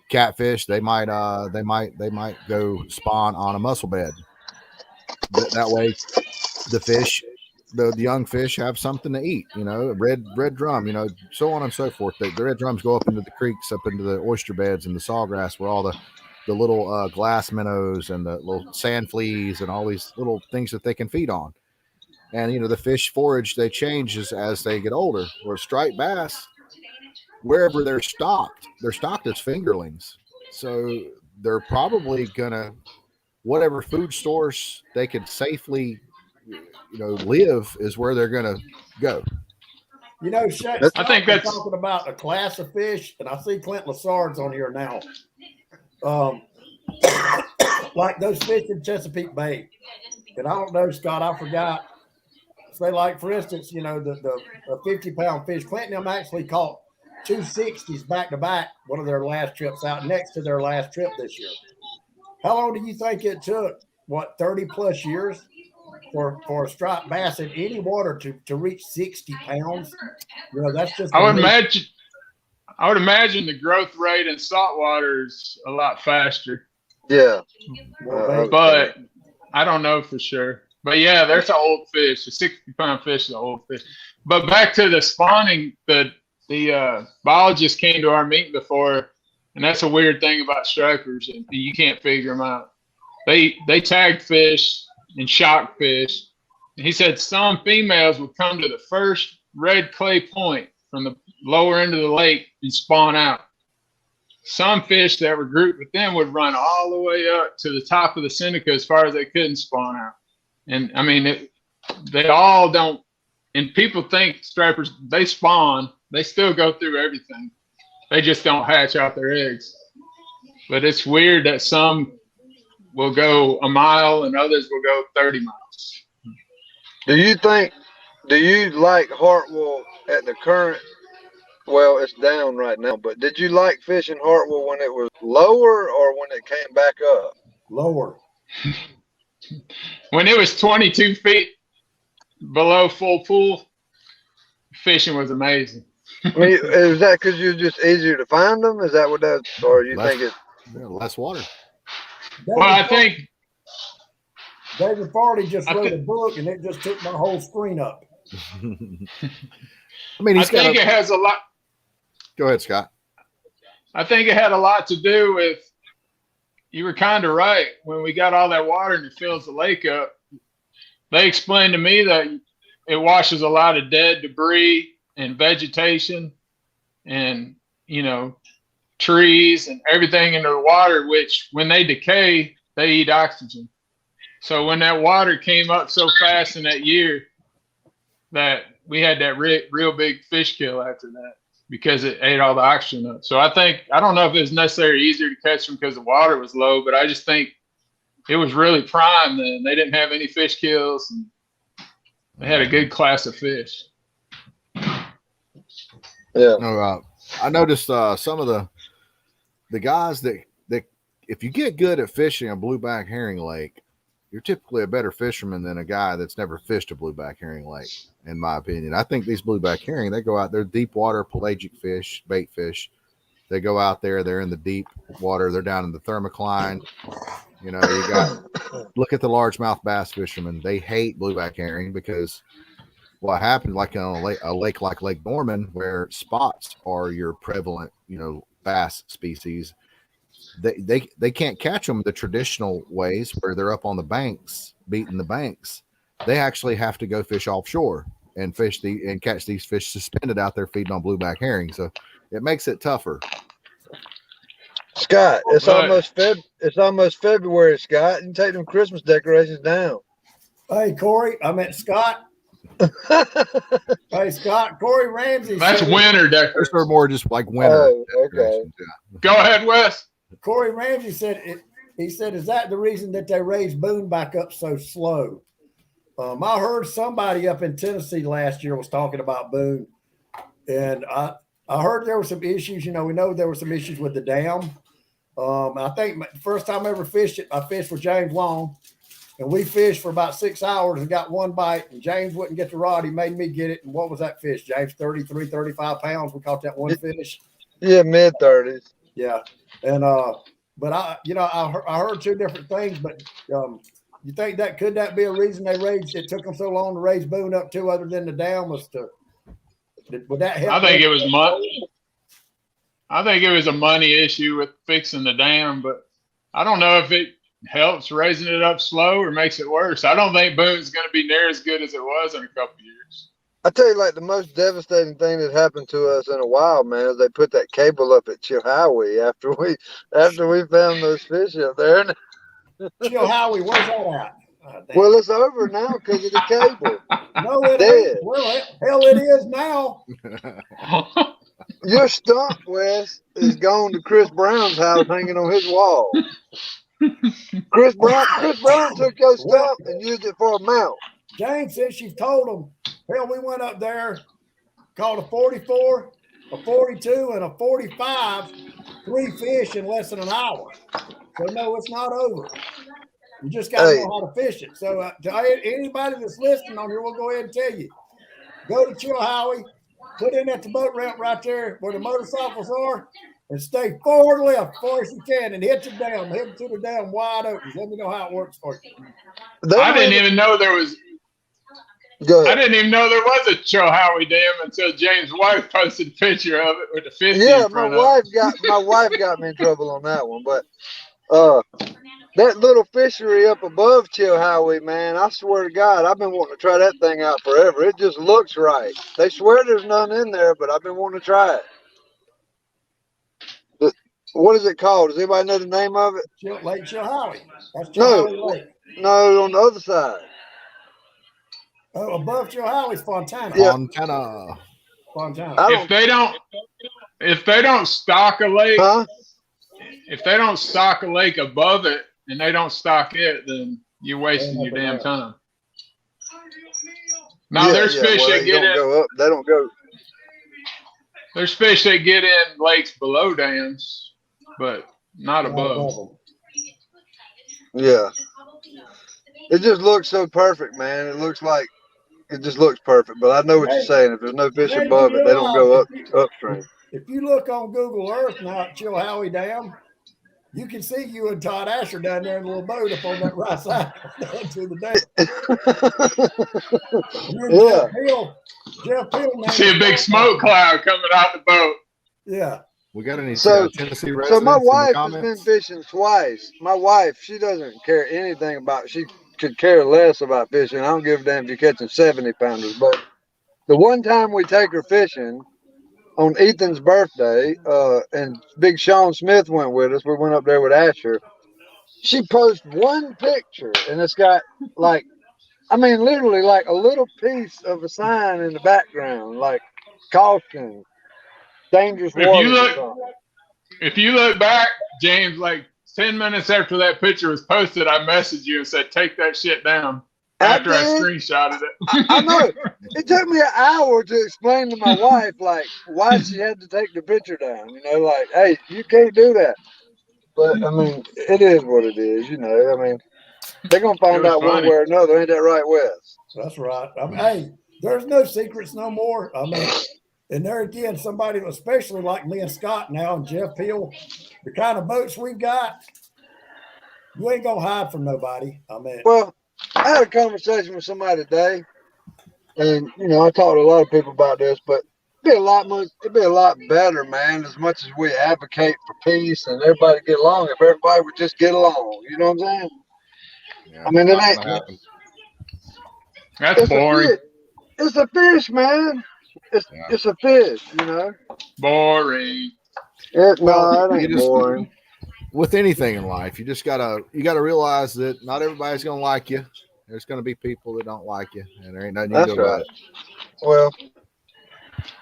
Catfish, they might go spawn on a mussel bed. That way, the fish, the young fish have something to eat. You know, red drum, you know, so on and so forth. The red drums go up into the creeks, up into the oyster beds and the sawgrass, where all the little glass minnows and the little sand fleas and all these little things that they can feed on. And you know, the fish forage, they change as they get older. Where striped bass, wherever they're stocked as fingerlings. So they're probably gonna, whatever food stores they could safely, you know, live is where they're gonna go. You know, I think that's talking about a class of fish, and I see Clint Lassard's on here now. Like those fish in Chesapeake Bay, and I don't know, Scott, I forgot. Say, like for instance, you know, the 50-pound fish. Clint and them actually caught 260s back to back. One of their last trips out, next to their last trip this year. How long do you think it took? What, 30 plus years for a striped bass in any water to reach 60 pounds? You know, that's just. I would imagine the growth rate in saltwater is a lot faster. Yeah. But I don't know for sure. But yeah, there's an old fish. A 60-pound fish is an old fish. But back to the spawning, the biologist came to our meeting before, and that's a weird thing about stripers, and you can't figure them out. They tag fish and shock fish. And he said some females would come to the first red clay point from the lower end of the lake and spawn out. Some fish that were grouped with them would run all the way up to the top of the Seneca as far as they could and spawn out. And I mean, they all don't. And people think stripers, they spawn, they still go through everything. They just don't hatch out their eggs. But it's weird that some will go a mile and others will go 30 miles. Do you like Hartwell at the current? Well, it's down right now, but did you like fishing Hartwell when it was lower or when it came back up? Lower. When it was 22 feet below full pool, fishing was amazing. I mean, is that because you're just easier to find them? Is that what that's, or you think it's less water? Well, I think David Farley just wrote a book, and it just took my whole screen up. I mean, I think it has a lot. Go ahead, Scott. I think it had a lot to do with, you were kind of right. When we got all that water and it fills the lake up, they explained to me that it washes a lot of dead debris and vegetation and, you know, trees and everything into the water, which when they decay, they eat oxygen. So when that water came up so fast in that year, that we had that real big fish kill after that because it ate all the oxygen up. So I don't know if it was necessarily easier to catch them because the water was low, but I just think it was really prime then. They didn't have any fish kills, and they had a good class of fish. Yeah. No, I noticed some of the guys that if you get good at fishing a blueback herring lake, you're typically a better fisherman than a guy that's never fished a blueback herring lake, in my opinion. I think these blueback herring, they go out there, deep water, pelagic fish, bait fish. They go out there, they're in the deep water, they're down in the thermocline. You know, you got, look at the largemouth bass fishermen. They hate blueback herring because what happened, like on a lake like Lake Norman, where spots are your prevalent, you know, bass species. They can't catch them the traditional ways where they're up on the banks, beating the banks. They actually have to go fish offshore and catch these fish suspended out there feeding on blueback herring. So it makes it tougher. Scott, it's almost February, Scott. You can take them Christmas decorations down. Hey, Corey, I meant Scott. Hey, Scott, Corey Ramsey. That's winter decorations. Those are more just like winter. Oh, okay. Yeah. Go ahead, Wes. Corey Ramsey said it. He said, "Is that the reason that they raised Boone back up so slow?" I heard somebody up in Tennessee last year was talking about Boone, and I heard there were some issues. You know, we know there were some issues with the dam. I think the first time I ever fished it, I fished with James Long, and we fished for about 6 hours and got one bite, and James wouldn't get the rod. He made me get it. And what was that fish, James? 33, 35 pounds. We caught that one fish. Yeah, mid-30s. Yeah. And, but I heard two different things, but you think could that be a reason they raised, it took them so long to raise Boone up to, other than the dam, would that help? I think it was money. I think it was a money issue with fixing the dam, but I don't know if it helps raising it up slow or makes it worse. I don't think Boone's going to be near as good as it was in a couple of years. I tell you, like, the most devastating thing that happened to us in a while, man, is they put that cable up at Chilhowie after we found those fish up there. Chilhowie, where's that at? Well, it's over now because of the cable. No, it Dead. ain't. Well, hell, it is now. Your stump, Wes, is gone to Chris Brown's house, hanging on his wall. Chris Brown took your stump and used it for a mount. Jane said she told him, hell, we went up there, caught a 44, a 42, and a 45, 3 fish in less than an hour. So, no, it's not over. You just got to know how to fish it. So, to anybody that's listening on here, we'll go ahead and tell you. Go to Chilhowie, put in at the boat ramp right there where the motorcycles are, and stay forward left as far as you can and hit the dam. Hit to the dam wide open. Let me know how it works for you. I didn't even know there was. I didn't even know there was a Chilhowie Dam until James' wife posted a picture of it with the 50. Yeah, my wife got me in trouble on that one. But that little fishery up above Chilhowie, man, I swear to God, I've been wanting to try that thing out forever. It just looks right. They swear there's none in there, but I've been wanting to try it. What is it called? Does anybody know the name of it? Lake Chilhowie. That's Chilhowie Lake. No, on the other side. Oh, above Chilhowie's Fontana. Yeah. Fontana. If they don't stock a lake, huh? If they don't stock a lake above it and they don't stock it, then you're wasting your damn time. Now there's fish that get in. Go up. They don't go. There's fish that get in lakes below dams, but not above. Yeah. It just looks so perfect, man. It just looks perfect. But I know what you're saying. If there's no fish above it, they don't go upstream. If you look on Google Earth now at Chilhowie Dam, you can see you and Todd Asher down there in a little boat up on that right side to the dam. Jeff Hill. See a big smoke cloud coming out the boat. Yeah. We got any Tennessee residents? So my wife has been fishing twice. My wife, she doesn't care anything about. She could care less about fishing. I don't give a damn if you're catching 70-pounders. But the one time we take her fishing on Ethan's birthday, and Big Sean Smith went with us. We went up there with Asher. She posted one picture, and it's got literally like a little piece of a sign in the background, like caution, dangerous water. If you look back, James, like 10 minutes after that picture was posted, I messaged you and said, take that shit down. After I screenshotted it. I know. It took me an hour to explain to my wife, like, why she had to take the picture down. You know, like, hey, you can't do that. But, I mean, it is what it is, you know. I mean, they're going to find out one way or another. Ain't that right, Wes? That's right. I mean, hey, there's no secrets no more. I mean, and there again, somebody, especially like me and Scott now and Jeff Hill, the kind of boats we've got, you ain't going to hide from nobody. I mean, well, I had a conversation with somebody today, and you know, I talked to a lot of people about this, but it'd be a lot better, man, as much as we advocate for peace and everybody get along, if everybody would just get along. You know what I'm saying? Yeah, I mean, it ain't. That's boring. It's a fish, man. It's a fish, you know. Boring. It ain't boring. With anything in life, you gotta realize that not everybody's gonna like you. There's gonna be people that don't like you, and there ain't nothing you can do about it. Well,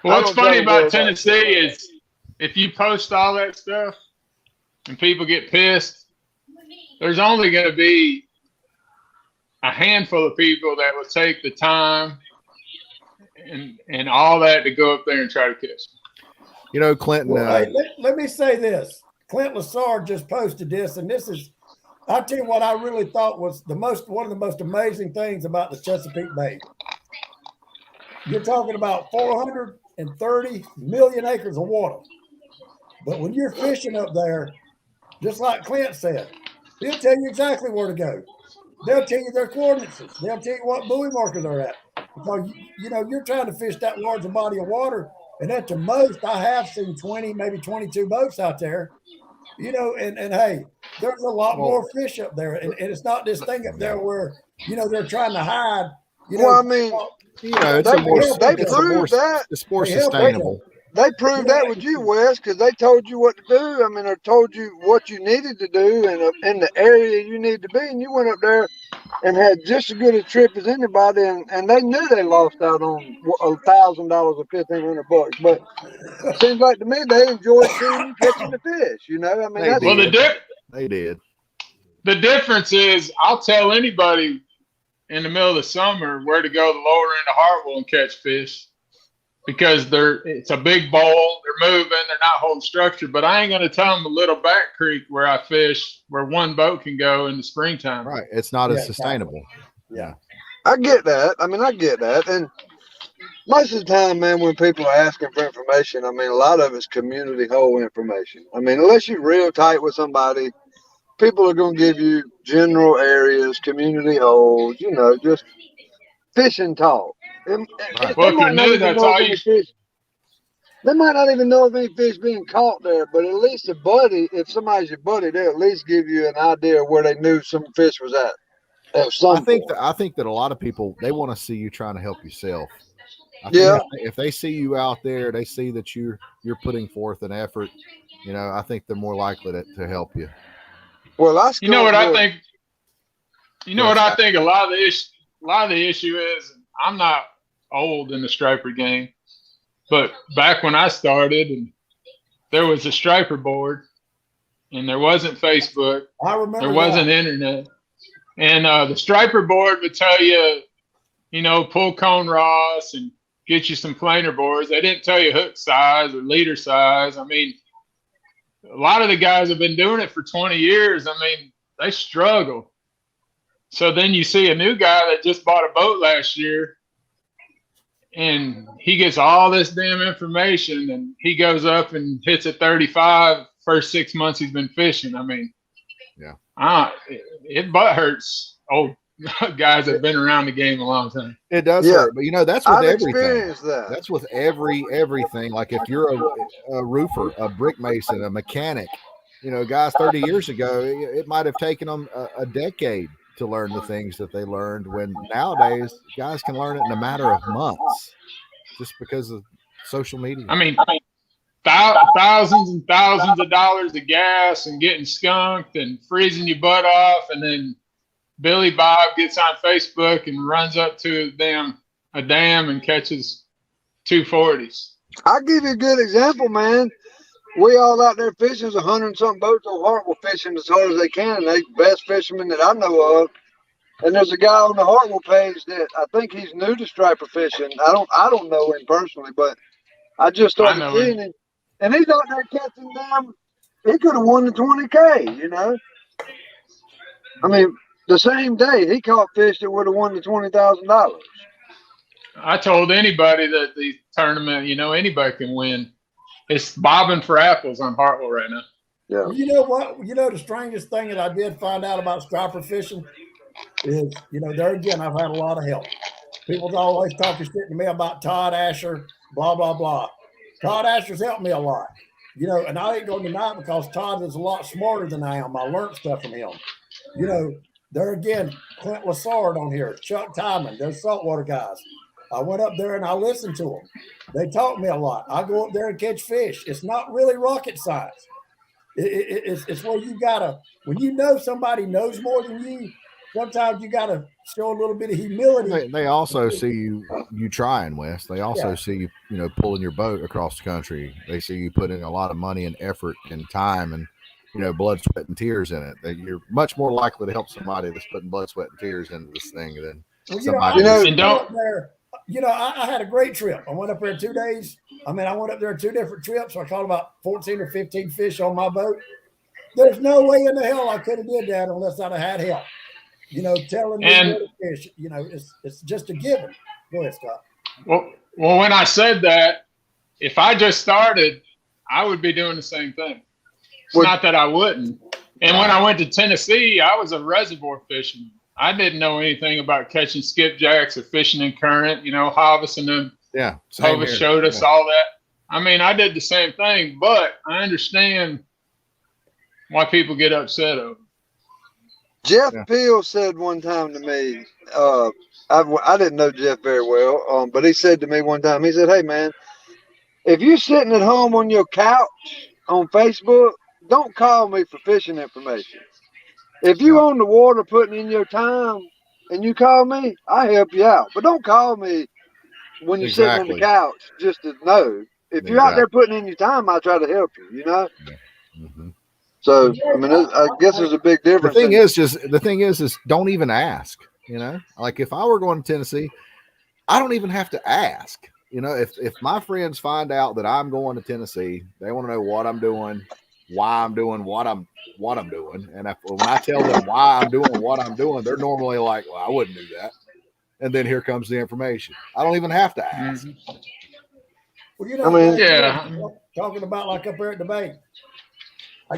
what's funny about Tennessee is if you post all that stuff and people get pissed, there's only going to be a handful of people that will take the time and all that to go up there and try to catch them. You know, Clinton. Well, hey, let me say this. Clint Lassard just posted this, and this is I'll tell you what I really thought was one of the most amazing things about the Chesapeake Bay. You're talking about 430 million acres of water. But when you're fishing up there, just like Clint said, he'll tell you exactly where to go. They'll tell you their coordinates. They'll tell you what buoy marker they're at. Because, you're trying to fish that large a body of water. And at the most, I have seen 20, maybe 22 boats out there. And hey, there's a lot more fish up there. And it's not this thing up there where, they're trying to hide. Well, I mean, it's more sustainable. They proved that with you, Wes, because they told you what to do. I mean, they told you what you needed to do in the area you need to be. And you went up there and had just as good a trip as anybody. And they knew they lost out on $1,000 or $1,500. But it seems like to me they enjoyed seeing you catching the fish. I mean, They did. The difference is I'll tell anybody in the middle of the summer where to go the lower end of Hartwell and catch fish. Because it's a big bowl, they're moving, they're not holding structure. But I ain't gonna tell them the little back creek where I fish, where one boat can go in the springtime. Right, it's not as sustainable. Yeah, I get that. And most of the time, man, when people are asking for information, I mean, a lot of it's community hole information. I mean, unless you're real tight with somebody, people are gonna give you general areas, community holes, just fishing talk. Well, if you're new, that's all you fish. They might not even know of any fish being caught there, but at least if somebody's your buddy, they'll at least give you an idea of where they knew some fish was at. I think that a lot of people, they want to see you trying to help yourself. I think if they see you out there, they see that you're putting forth an effort. I think they're more likely to help you. Well, I think. I think a lot of the issue is I'm not old in the striper game, but back when I started, and there was a striper board, and there wasn't Facebook. I remember there wasn't internet, and the striper board would tell you, pull cone Ross and get you some planer boards. They didn't tell you hook size or leader size. I mean, a lot of the guys have been doing it for 20 years. I mean, they struggle. So then you see a new guy that just bought a boat last year, and he gets all this damn information, and he goes up and hits a 35 first 6 months he's been fishing. I mean, it butt hurts old guys that have been around the game a long time. It does hurt, but that's with everything. That's with everything. Like if you're a roofer, a brick mason, a mechanic, guys 30 years ago, it might have taken them a decade to learn the things that they learned, when nowadays guys can learn it in a matter of months just because of social media. I mean, thousands and thousands of dollars of gas and getting skunked and freezing your butt off. And then Billy Bob gets on Facebook and runs up to a dam and catches 240s. I'll give you a good example, man. We all out there fishing. There's 100 and something boats on Hartwell fishing as hard as they can. And they best fishermen that I know of. And there's a guy on the Hartwell page that I think he's new to striper fishing. I don't know him personally, but I just started seeing him. And he's out there catching them. He could have won the 20K, I mean, the same day he caught fish that would have won the $20,000. I told anybody that the tournament, anybody can win. It's bobbing for apples on Hartwell right now. Yeah. Well, you know what? The strangest thing that I did find out about striper fishing is, there again, I've had a lot of help. People's always talking shit to me about Todd Asher, blah, blah, blah. Todd Asher's helped me a lot, and I ain't going to deny it because Todd is a lot smarter than I am. I learned stuff from him. There again, Clint Lassard on here, Chuck Tyman, those saltwater guys. I went up there and I listened to them. They taught me a lot. I go up there and catch fish. It's not really rocket science. It's where you gotta, when somebody knows more than you, sometimes you gotta show a little bit of humility. They also see you trying, Wes. They also see you, pulling your boat across the country. They see you putting a lot of money and effort and time and blood, sweat, and tears in it. That you're much more likely to help somebody that's putting blood, sweat, and tears into this thing than somebody. I had a great trip. I went up there 2 days. I went up there 2 different trips. I caught about 14 or 15 fish on my boat. there's no way in the hell I could have did that unless I'd have had help. You know, telling me And- where to fish. You know, it's just a given. Go ahead, Scott. Well, when I said that, if I just started, I would be doing the same thing. It's not that I wouldn't. And when I went to Tennessee, I was a reservoir fisherman. I didn't know anything about catching skipjacks or fishing in current. You know, Hovis and them. Yeah, Hovis showed us all that. I mean, I did the same thing, but I understand why people get upset over it. Jeff Peel said one time to me, I didn't know Jeff very well, but he said to me one time, he said, "Hey man, if you're sitting at home on your couch on Facebook, don't call me for fishing information. If you on the water putting in your time and you call me, I help you out. But don't call me when you're sitting on the couch just to know. If you're out there putting in your time, I'll try to help you, you know?" Mm-hmm. So, I mean, I guess there's a big difference. The thing is don't even ask, you know? Like if I were going to Tennessee, I don't even have to ask. You know, if my friends find out that I'm going to Tennessee, they want to know what I'm doing, why I'm doing what I'm doing. And when I tell them why I'm doing what I'm doing, they're normally like, "Well, I wouldn't do that." And then here comes the information. I don't even have to ask. Mm-hmm. Well, you know, I mean, talking about like up there at the bay.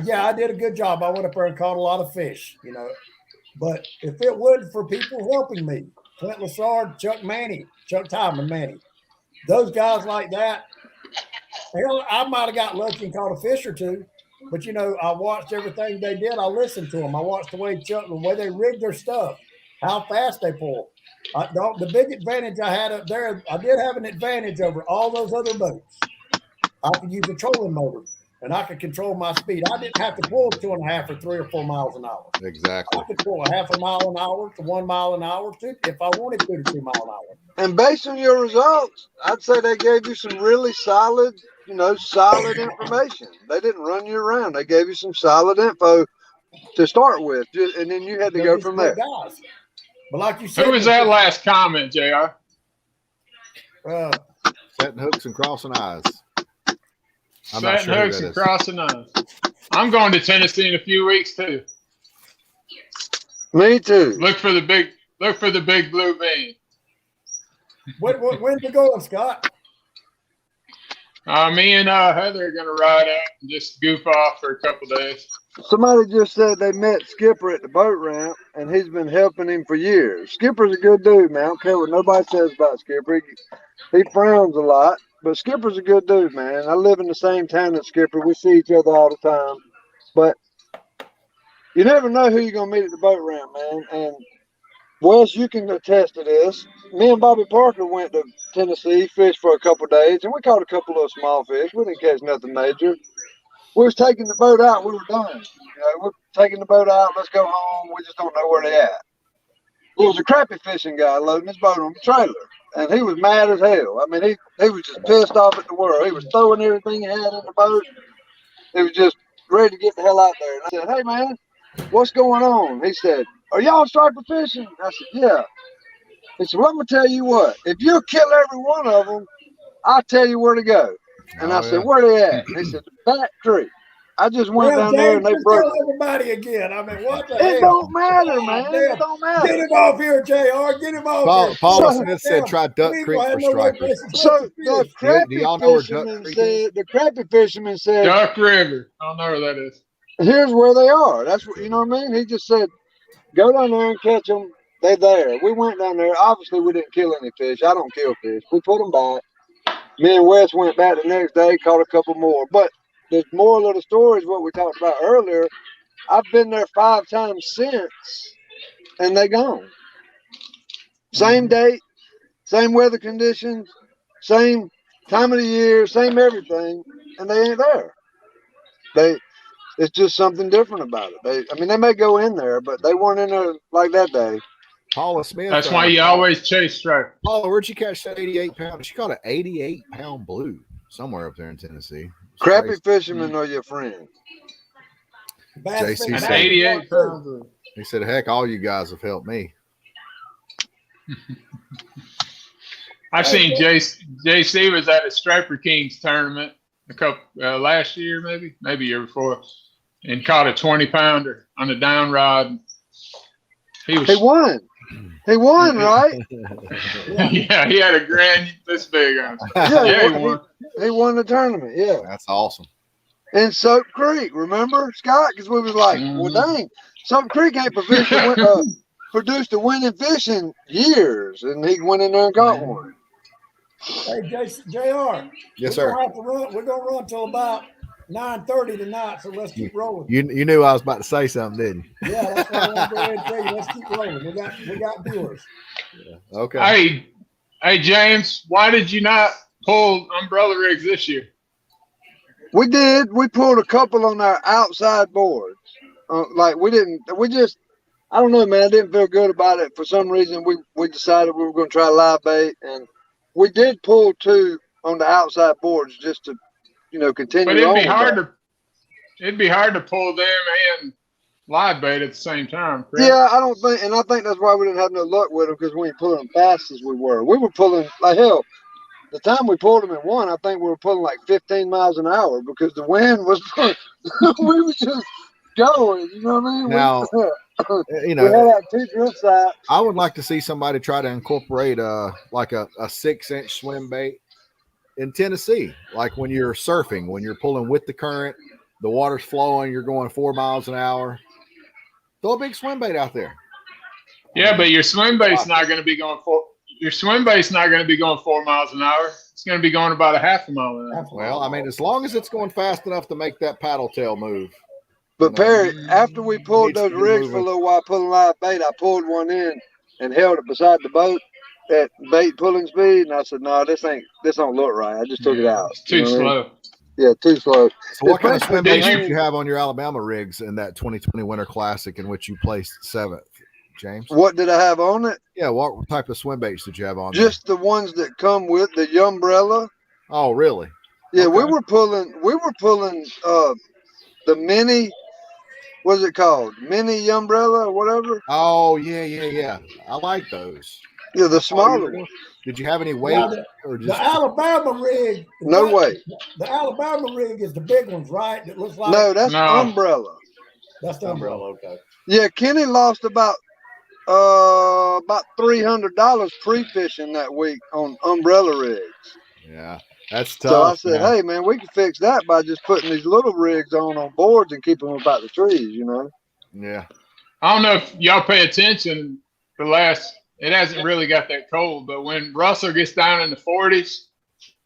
Yeah, I did a good job. I went up there and caught a lot of fish, you know. But if it wasn't for people helping me, Clint Lassard, Chuck Tiedemann Manny, those guys like that, hell, I might have got lucky and caught a fish or two. But, you know, I watched everything they did. I listened to them. I watched the way they rigged their stuff, how fast they pull. The big advantage I had up there, I did have an advantage over all those other boats. I could use a trolling motor, and I could control my speed. I didn't have to pull 2.5 or 3 or 4 miles an hour. Exactly. I could pull a 0.5 mile an hour to 1 mile an hour if I wanted to 2 miles an hour. And based on your results, I'd say they gave you some really solid information. They didn't run you around. They gave you some solid info to start with, and then you had to go from there. Guys. But like you said, who was that last comment, JR? Setting hooks and crossing eyes. Setting hooks and crossing eyes. I'm going to Tennessee in a few weeks too. Me too. Look for the big blue bean. When's it going, Scott? Me and Heather are going to ride out and just goof off for a couple days. Somebody just said they met Skipper at the boat ramp, and he's been helping him for years. Skipper's a good dude, man. I don't care what nobody says about Skipper. He frowns a lot, but Skipper's a good dude, man. I live in the same town as Skipper. We see each other all the time. But you never know who you're going to meet at the boat ramp, man. And Wes, you can attest to this. Me and Bobby Parker went to Tennessee, fished for a couple of days, and we caught a couple of small fish. We didn't catch nothing major. We was taking the boat out. We were done. You know, we're taking the boat out. Let's go home. We just don't know where they at. There was a crappie fishing guy loading his boat on the trailer, and he was mad as hell. I mean, he was just pissed off at the world. He was throwing everything he had in the boat. He was just ready to get the hell out there. And I said, "Hey, man, what's going on?" He said, "Are y'all striper fishing?" I said, "Yeah." He said, "Well, I'm going to tell you what. If you kill every one of them, I'll tell you where to go." And I said, "Where they at?" He said, "Back Creek." I just went down there and they broke. Tell everybody again. I mean, what the It hell? don't matter, man. It don't matter. Get him off here, JR. Get him off here. Paul Smith said try Duck Creek for stripers. So the crappie fisherman said, Duck River. I don't know where that is. Here's where they are. That's what, you know what I mean? He just said, go down there and catch them. They're there. We went down there. Obviously, we didn't kill any fish. I don't kill fish. We put them back. Me and Wes went back the next day, caught a couple more. But the moral of the story is what we talked about earlier. I've been there 5 times since, and they gone. Same date, same weather conditions, same time of the year, same everything, and they ain't there. It's just something different about it. They may go in there, but they weren't in there like that day. Paula Smith. That's why you always chase striper. Paula, where'd you catch that 88-pound? She caught an 88-pound blue somewhere up there in Tennessee. Crappie fishermen are your friend. JC said 88 pounds. He said, "Heck, all you guys have helped me." I've seen JC was at a Striper Kings tournament a couple last year, maybe year before, and caught a 20-pounder on a down rod. He won. He won, right? Yeah, he had a grand this big on. Yeah, he won. He won the tournament. Yeah, That's awesome. in Soap Creek, remember, Scott? Because we was like, well, dang, Soap Creek ain't produced a winning fish in years, and he went in there and got one. Hey, JR. Yes, sir. We're gonna run till about 9:30 tonight, so let's keep rolling. You knew I was about to say something, didn't you? Yeah, that's what I want to go ahead and tell you. Let's keep rolling. We got viewers. Yeah. Okay. Hey, James, why did you not pull umbrella rigs this year? We did. We pulled a couple on our outside boards. I don't know, man. I didn't feel good about it. For some reason, we decided we were going to try live bait, and we did pull 2 on the outside boards just to, continue. But it'd be hard to pull them and live bait at the same time. Correct? Yeah, I think that's why we didn't have no luck with them, because we ain't pulling them fast as we were. We were pulling like hell. The time we pulled them at one, I think we were pulling like 15 miles an hour because the wind was. We were just going. You know what I mean? Now, we had our 2 drift sites. I would like to see somebody try to incorporate like a 6-inch swim bait in Tennessee, like when you're surfing, when you're pulling with the current, the water's flowing, you're going 4 miles an hour. Throw a big swim bait out there. Yeah, but your swim bait's not going to be going 4 miles an hour. It's going to be going about a half a mile an hour. Well, I mean, as long as it's going fast enough to make that paddle tail move. But Perry, after we pulled those rigs for a little while pulling live bait, I pulled one in and held it beside the boat at bait pulling speed, and I said, "No, this don't look right." I just took it out. It's too slow. Yeah, too slow. So what kind of swim bait did you have on your Alabama rigs in that 2020 Winter Classic in which you placed 7th, James? What did I have on it? Yeah, what type of swim baits did you have on Just the ones that come with the umbrella. Oh, really? Yeah, Okay. we were pulling the mini. What's it called? Mini umbrella or whatever. Oh, yeah. I like those. Yeah, the smaller one. Did you have any weight? Or just... The Alabama rig. No weight. The Alabama rig is the big ones, right? That looks like. No, that's umbrella. That's the umbrella. Okay. Yeah, Kenny lost about $300 pre-fishing that week on umbrella rigs. Yeah, that's tough. So I said, hey, man, we can fix that by just putting these little rigs on boards and keep them about the trees, Yeah. I don't know if y'all pay attention. It hasn't really got that cold, but when Russell gets down in the 40s,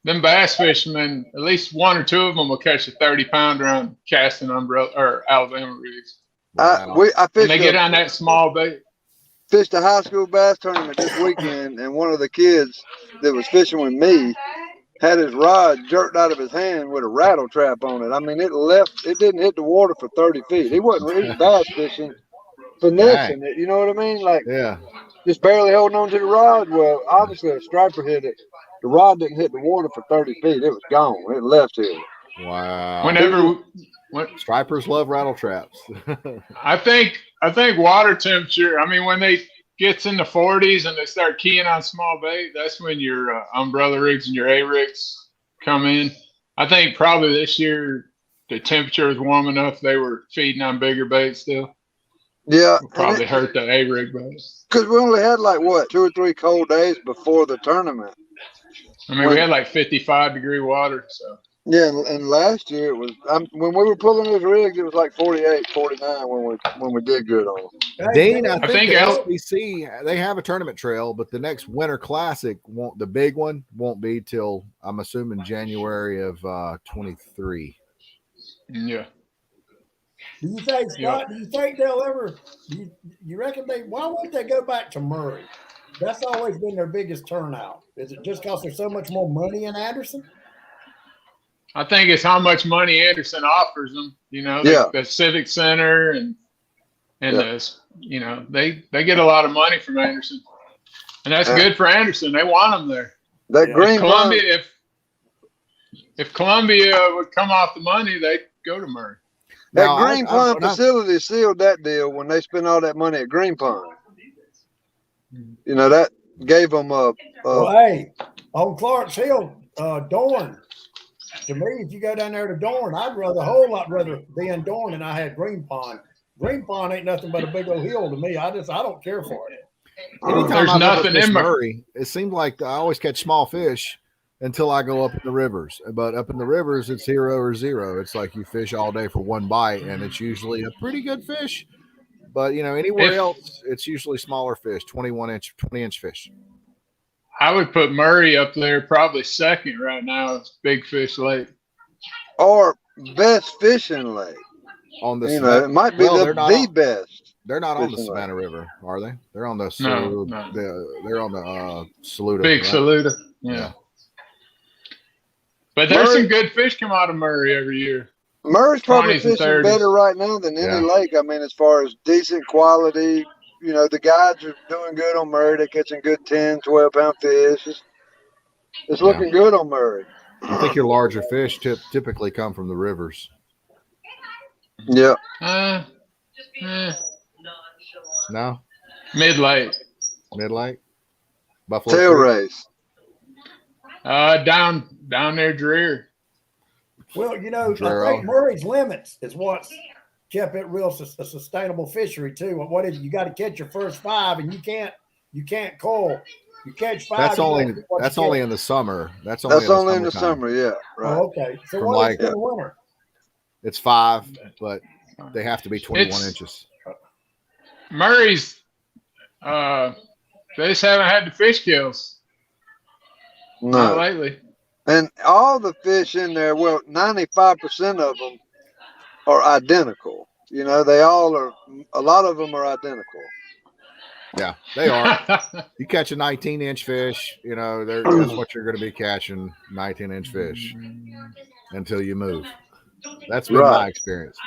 them bass fishermen, at least 1 or 2 of them will catch a 30-pounder on casting umbrella or Alabama rigs. Wow. I fished. And they get on that small bait. Fished a high school bass tournament this weekend, and one of the kids that was fishing with me had his rod jerked out of his hand with a rattle trap on it. I mean, it didn't hit the water for 30 feet. He wasn't really bass fishing, finessing it. You know what I mean? Like, yeah, just barely holding on to the rod. Well, obviously a striper hit it. The rod didn't hit the water for 30 feet. It was gone. It left here. Wow. Stripers love rattle traps. I think water temperature. I mean, when they gets in the 40s and they start keying on small bait, that's when your umbrella rigs and your A rigs come in. I think probably this year the temperature was warm enough they were feeding on bigger bait still. Yeah, probably hurt the A rig baits. Because we only had 2 or 3 cold days before the tournament. I mean, we had 55-degree water, so. Yeah, and last year it was when we were pulling those rigs, it was 48, 49 when we did good on them. Dean, I think the SBC, they have a tournament trail, but the next Winter Classic the big one won't be till I'm assuming January of 23. Yeah. Do you think, Scott? Do you think they'll ever? You reckon why won't they go back to Murray? That's always been their biggest turnout. Is it just because there's so much more money in Anderson? I think it's how much money Anderson offers them. The Civic Center and they get a lot of money from Anderson, and that's good for Anderson. They want them there. That green Columbia, if Columbia would come off the money, they'd go to Murray. That Green Pond facility sealed that deal when they spent all that money at Green Pond. That gave them hey, on Clark's Hill, Dorn to me, if you go down there to Dorn, I'd rather a whole lot rather be in Dorn than I had Green Pond. Green Pond ain't nothing but a big old hill to me. I don't care for it. Anytime There's I've ever nothing fished in Murray, it seems like I always catch small fish until I go up in the rivers. But up in the rivers, it's 0 or 0. It's like you fish all day for one bite, and it's usually a pretty good fish. But anywhere else, it's usually smaller fish, 20-inch fish. I would put Murray up there probably second right now. It's Big Fish Lake. Or best fishing lake. On the it might be the best. They're not on the fishing Savannah River, are they? They're on the No. they're on the Saluda. Big right? Saluda. Yeah. But there's some good fish come out of Murray every year. Murray's probably 20s and fishing 30s. better right now than any lake. I mean, as far as decent quality, the guys are doing good on Murray. They're catching good 10, 12-pound fish. It's looking good on Murray. I think your larger fish typically come from the rivers. Yeah. No? Mid-lake. Mid-lake? Buffalo Tail Creek? race. Down there, Dreer. Well, I think Murray's limits is what's kept it real a sustainable fishery too. What is it? You got to catch your first 5, and you can't call. You catch 5. That's only in the summer. That's only in the summer. Yeah. Right. Oh, okay. So what is it in the winter? It's 5, but they have to be 21 inches. Murray's, they just haven't had the fish kills. No. Not lately. And all the fish in there, 95% of them are identical. They all are. A lot of them are identical. Yeah, they are. You catch a 19-inch fish, that's what you're going to be catching, 19-inch fish, until you move. That's been my experience.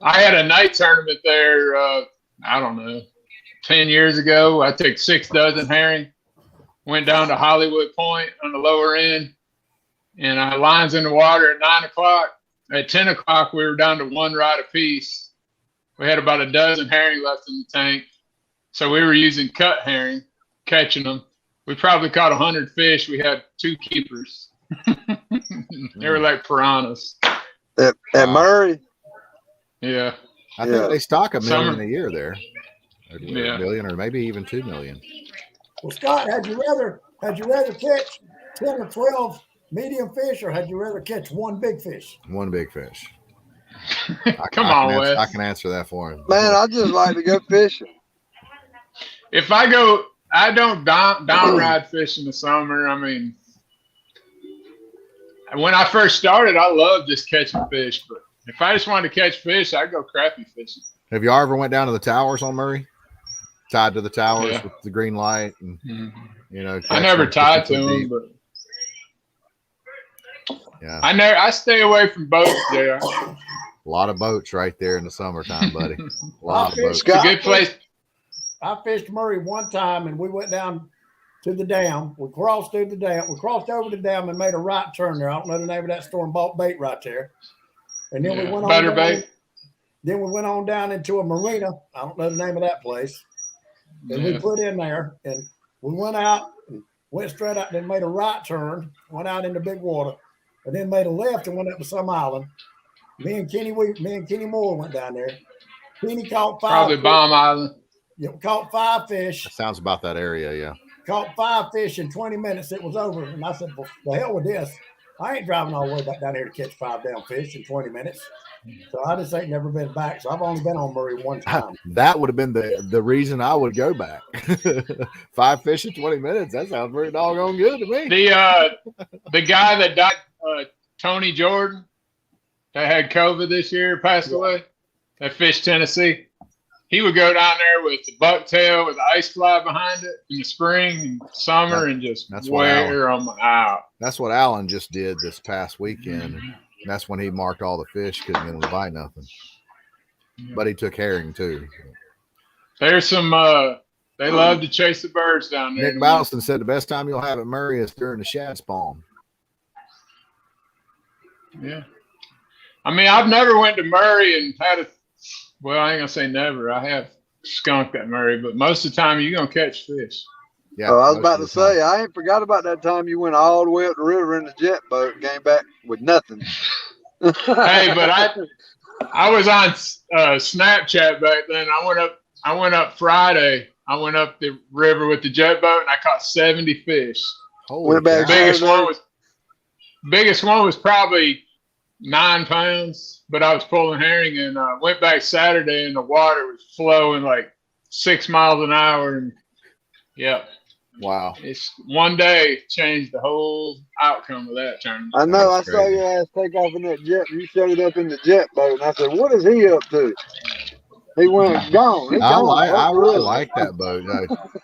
I had a night tournament there, I don't know, 10 years ago. I took 6 dozen herring, went down to Hollywood Point on the lower end, and I lines in the water at 9 o'clock. At 10 o'clock, we were down to 1 rod apiece. We had about a dozen herring left in the tank. So we were using cut herring, catching them. We probably caught 100 fish. We had 2 keepers. They were like piranhas. At Murray? Yeah. I think they stock $1 million a year there. Yeah. $1 million or maybe even $2 million. Well, Scott, had you rather catch 10 or 12 medium fish, or had you rather catch 1 big fish? 1 big fish. Come on, Wes. I can answer that for him. Man, I just like to go fishing. If I go, I don't down ride fish in the summer. I mean, when I first started, I loved just catching fish. But if I just wanted to catch fish, I'd go crappie fishing. Have y'all ever went down to the towers on Murray? Tied to the towers with the green light, and I never tied to them, but I stay away from boats there. A lot of boats right there in the summertime, buddy. A lot of boats. It's a good place. I fished Murray one time, and we went down to the dam. We crossed through the dam. We crossed over the dam and made a right turn there. I don't know the name of that store, and bought bait right there. And then we went on Butter bait. Then we went on down into a marina. I don't know the name of that place. And we put in there, and we went out and went straight out, then made a right turn, went out into big water, and then made a left and went up to some island. Me and Kenny Moore went down there. Kenny caught 5. Probably Bomb Island. Yeah, caught 5 fish. That sounds about that area, yeah. Caught 5 fish in 20 minutes. It was over. And I said, well, the hell with this. I ain't driving all the way back down here to catch 5 damn fish in 20 minutes. So I just ain't never been back. So I've only been on Murray one time. That would have been the reason I would go back. 5 fish in 20 minutes. That sounds pretty doggone good to me. The guy that died, Tony Jordan, that had COVID this year, passed away. That fished Tennessee. He would go down there with the bucktail with the ice fly behind it in the spring and summer and just wear them out. That's what Alan just did this past weekend. That's when he marked all the fish, couldn't get him to bite nothing. But he took herring too. There's some they love to chase the birds down there. Nick Ballston said the best time you'll have at Murray is during the shad spawn. Yeah. I mean, I've never went to Murray and had a well, I ain't gonna say never. I have skunked at Murray, but most of the time you're gonna catch fish. Yeah. Oh, I was most about of to the time. say, I ain't forgot about that time you went all the way up the river in the jet boat and came back with nothing. Hey, but I was on Snapchat back then. I went up Friday. I went up the river with the jet boat and I caught 70 fish. Holy Went back cow. Biggest one was probably 9 pounds, but I was pulling herring and went back Saturday and the water was flowing like 6 miles an hour. And yeah, Wow. it's one day changed the whole outcome of that tournament. I know. I That's saw crazy. your ass take off in that jet. You showed up in the jet boat, and I said, "What is he up to?" He went gone. He gone. I Up the really river. like that boat.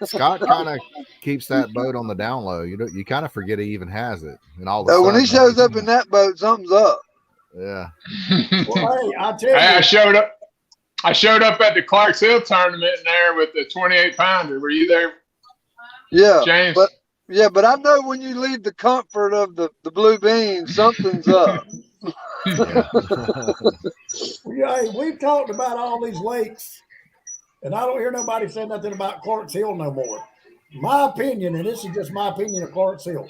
Scott kind of keeps that boat on the down low. You kind of forget he even has it, and all of a When he sudden, shows up in that boat, something's up. yeah. Well, hey, I tell Hey, you, I showed up at the Clarks Hill tournament in there with the 28 pounder. Were you there, Yeah, James? but I know when you leave the comfort of the blue bean, something's up. Yeah. hey, we've talked about all these lakes, and I don't hear nobody say nothing about Clarks Hill no more. My opinion, and this is just my opinion of Clarks Hill,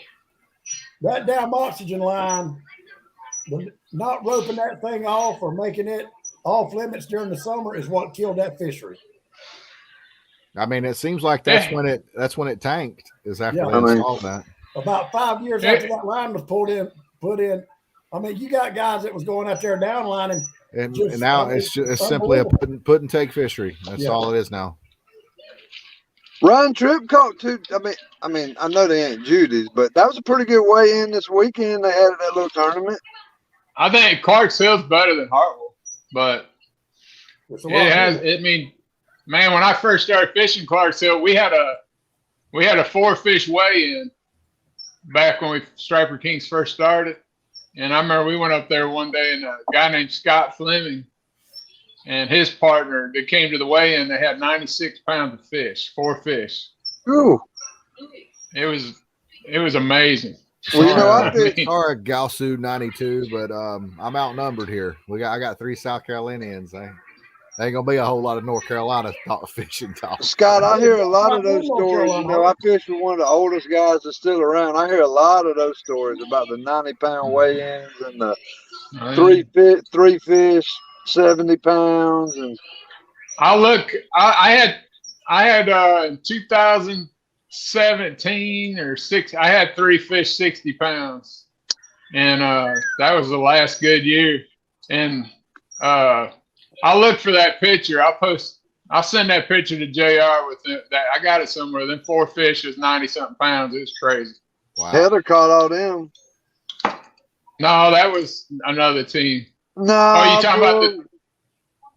that damn oxygen line, not roping that thing off or making it off limits during the summer is what killed that fishery. I mean, it seems like that's when it tanked. Is after they installed that. About 5 years after that line was put in. I mean, you got guys that was going out there downlining, and now it's simply a put and take fishery. That's all it is now. Ryan Tripp caught two. I mean, I know they ain't Judy's, but that was a pretty good weigh-in this weekend. They had at that little tournament. I think Clarks Hill's better than Hartwell, but it has. I mean, man, when I first started fishing Clarks Hill, we had a 4-fish weigh-in back when Striper Kings first started, and I remember we went up there one day, and a guy named Scott Fleming and his partner that came to the weigh-in, they had 96 pounds of fish, 4 fish. Ooh. It was amazing. Well, you know, Sorry, Galsu 92, but I'm outnumbered here. I got 3 South Carolinians. There ain't gonna be a whole lot of North Carolina fishing talk. Scott, I hear a lot of those stories. You know, I fished with one of the oldest guys that's still around. I hear a lot of those stories about the 90-pound weigh-ins and the three fish, 70 pounds. And I had in 2017 or 6, I had 3 fish 60 pounds, and that was the last good year. And I'll look for that picture. I'll send that picture to JR with that. I got it somewhere. Then 4 fish was 90-something pounds. It was crazy. Wow. Heather caught all them. No, that was another team. No. Oh, you talking about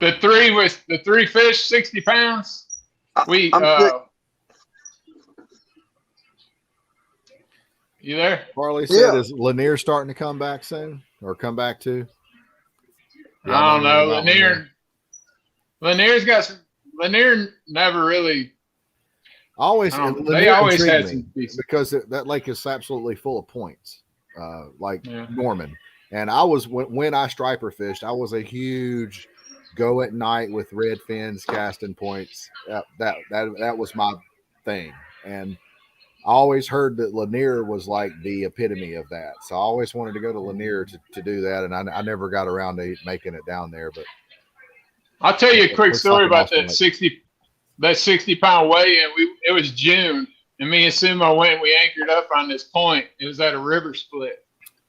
the 3 fish 60 pounds? You there? Farley said, is Lanier starting to come back soon or come back too? I don't know. Lanier's got some. Lanier never really. They always had some pieces because that lake is absolutely full of points, Norman. And I was when I striper fished, I was a huge go at night with red fins casting points. That was my thing, and I always heard that Lanier was like the epitome of that. So I always wanted to go to Lanier to do that, and I never got around to making it down there. But I'll tell you a quick story about that 60-pound weigh-in. It was June, and me and Sumo went and we anchored up on this point. It was at a river split,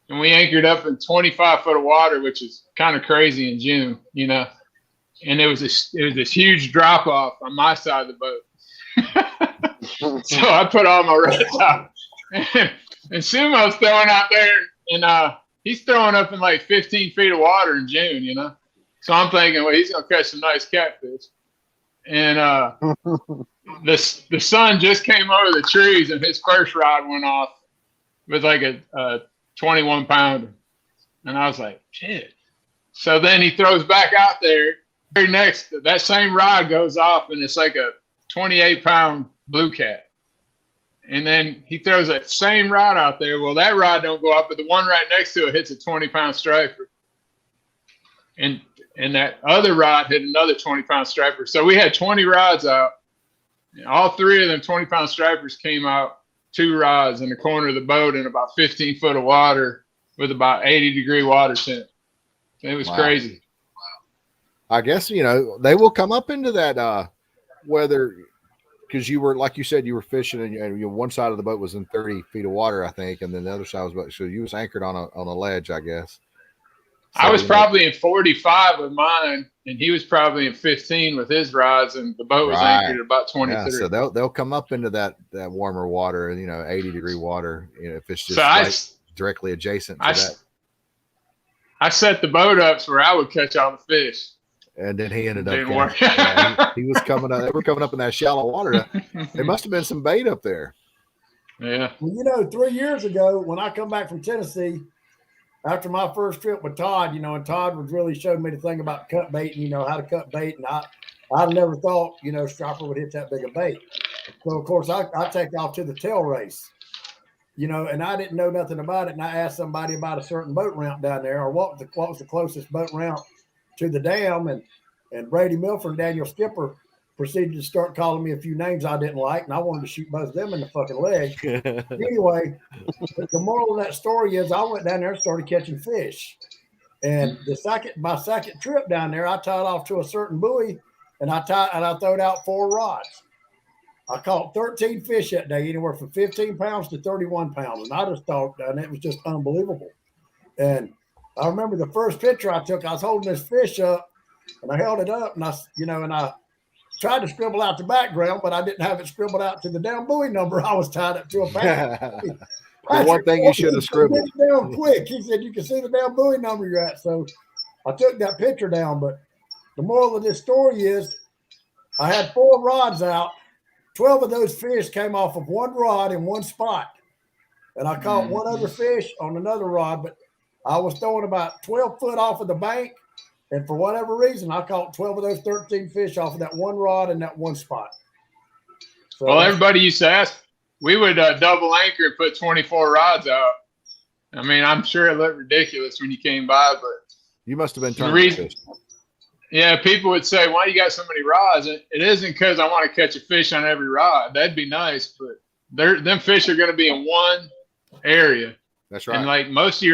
and we anchored up in 25 foot of water, which is kind of crazy in June, you know. And it was this huge drop off on my side of the boat. So I put on my red top, and Sumo's throwing out there, and he's throwing up in like 15 feet of water in June, you know. So I'm thinking, well, he's gonna catch some nice catfish. And the sun just came over the trees, and his first rod went off with like a 21 pounder, and I was like, shit. So then he throws back out there. Very next, that same rod goes off, and it's like a 28-pound blue cat. And then he throws that same rod out there. Well, that rod don't go up, but the one right next to it hits a 20-pound striper. And that other rod hit another 20-pound striper. So we had 20 rods out. All three of them 20-pound stripers came out 2 rods in the corner of the boat in about 15 foot of water with about 80-degree water temp. It was crazy. I guess, you know, they will come up into that whether, because you were, like you said, you were fishing and one side of the boat was in 30 feet of water, I think, and then the other side was, so you was anchored on a ledge, I guess. So, I was probably in 45 with mine, and he was probably in 15 with his rods, and the boat was anchored at about 23. Yeah, so they'll come up into that warmer water, 80-degree water, if it's just directly adjacent to that. I set the boat up so where I would catch all the fish. And then he ended up. Didn't work. He was coming up. They were coming up in that shallow water. There must have been some bait up there. Yeah. Well, 3 years ago, when I come back from Tennessee, after my first trip with Todd, and Todd was really showed me the thing about cut bait and, how to cut bait. And I never thought, striper would hit that big a bait. So, of course, I take off to the tail race, and I didn't know nothing about it. And I asked somebody about a certain boat ramp down there, or what was the closest boat ramp to the dam, and Brady Milford and Daniel Skipper proceeded to start calling me a few names I didn't like, and I wanted to shoot both of them in the fucking leg. Anyway, the moral of that story is I went down there and started catching fish. And my second trip down there, I tied off to a certain buoy, and I throwed out 4 rods. I caught 13 fish that day, anywhere from 15 pounds to 31 pounds, and I just thought, and it was just unbelievable. And I remember the first picture I took, I was holding this fish up, and I held it up, and I tried to scribble out the background, but I didn't have it scribbled out to the damn buoy number I was tied up to a paddle. The one thing you should have scribbled. Down quick. He said, you can see the damn buoy number you're at. So I took that picture down, but the moral of this story is I had 4 rods out. 12 of those fish came off of 1 rod in 1 spot. And I caught 1 other fish on another rod, but I was throwing about 12 foot off of the bank, and for whatever reason, I caught 12 of those 13 fish off of that 1 rod in that 1 spot. So, well, everybody used to ask, we would double anchor and put 24 rods out. I mean, I'm sure it looked ridiculous when you came by, but you must have been turning fish. Yeah, people would say, why you got so many rods? It isn't because I want to catch a fish on every rod. That'd be nice, but them fish are going to be in one area. That's right. And like most of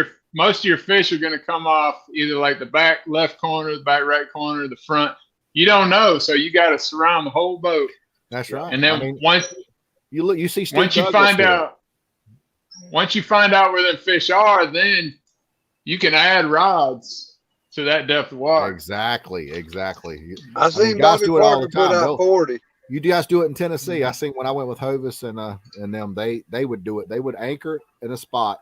your fish are going to come off either like the back left corner, the back right corner, the front. You don't know, so you got to surround the whole boat. That's right. And then once you see, once you find out where them fish are, then you can add rods to that depth of water. Exactly. I seen Bobby Parker put out 40. You guys do it in Tennessee. I seen when I went with Hovis and them, they would do it. They would anchor in a spot,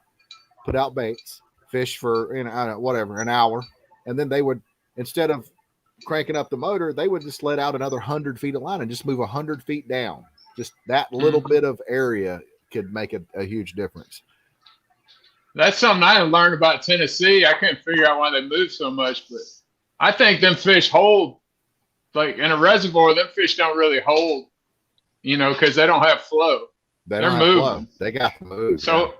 put out baits, fish for an hour, and then they would, instead of cranking up the motor, they would just let out another 100 feet of line and just move 100 feet down. Just that little bit of area could make a huge difference. That's something I learned about Tennessee. I couldn't figure out why they move so much, but I think them fish hold, like in a reservoir, them fish don't really hold, because they don't have flow. They're moving. Flow. They got to move. So, yeah.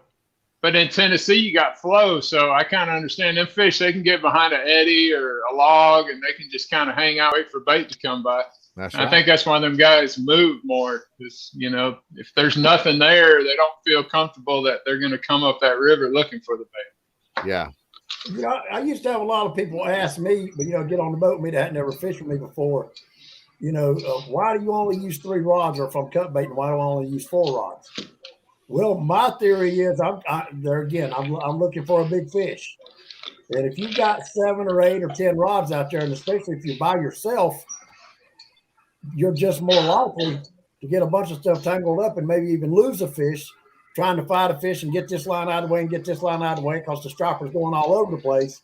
But in Tennessee, you got flow. So I kind of understand them fish. They can get behind an eddy or a log, and they can just kind of hang out, wait for bait to come by. That's right. I think that's why them guys move more. Because, if there's nothing there, they don't feel comfortable that they're going to come up that river looking for the bait. Yeah. I used to have a lot of people ask me, but get on the boat with me that had never fished with me before. Why do you only use 3 rods, or if I'm cut baiting, why do I only use 4 rods? Well, my theory is I'm looking for a big fish, and if you've got 7 or 8 or 10 rods out there, and especially if you're by yourself, you're just more likely to get a bunch of stuff tangled up and maybe even lose a fish trying to fight a fish and get this line out of the way and get this line out of the way because the striper's going all over the place.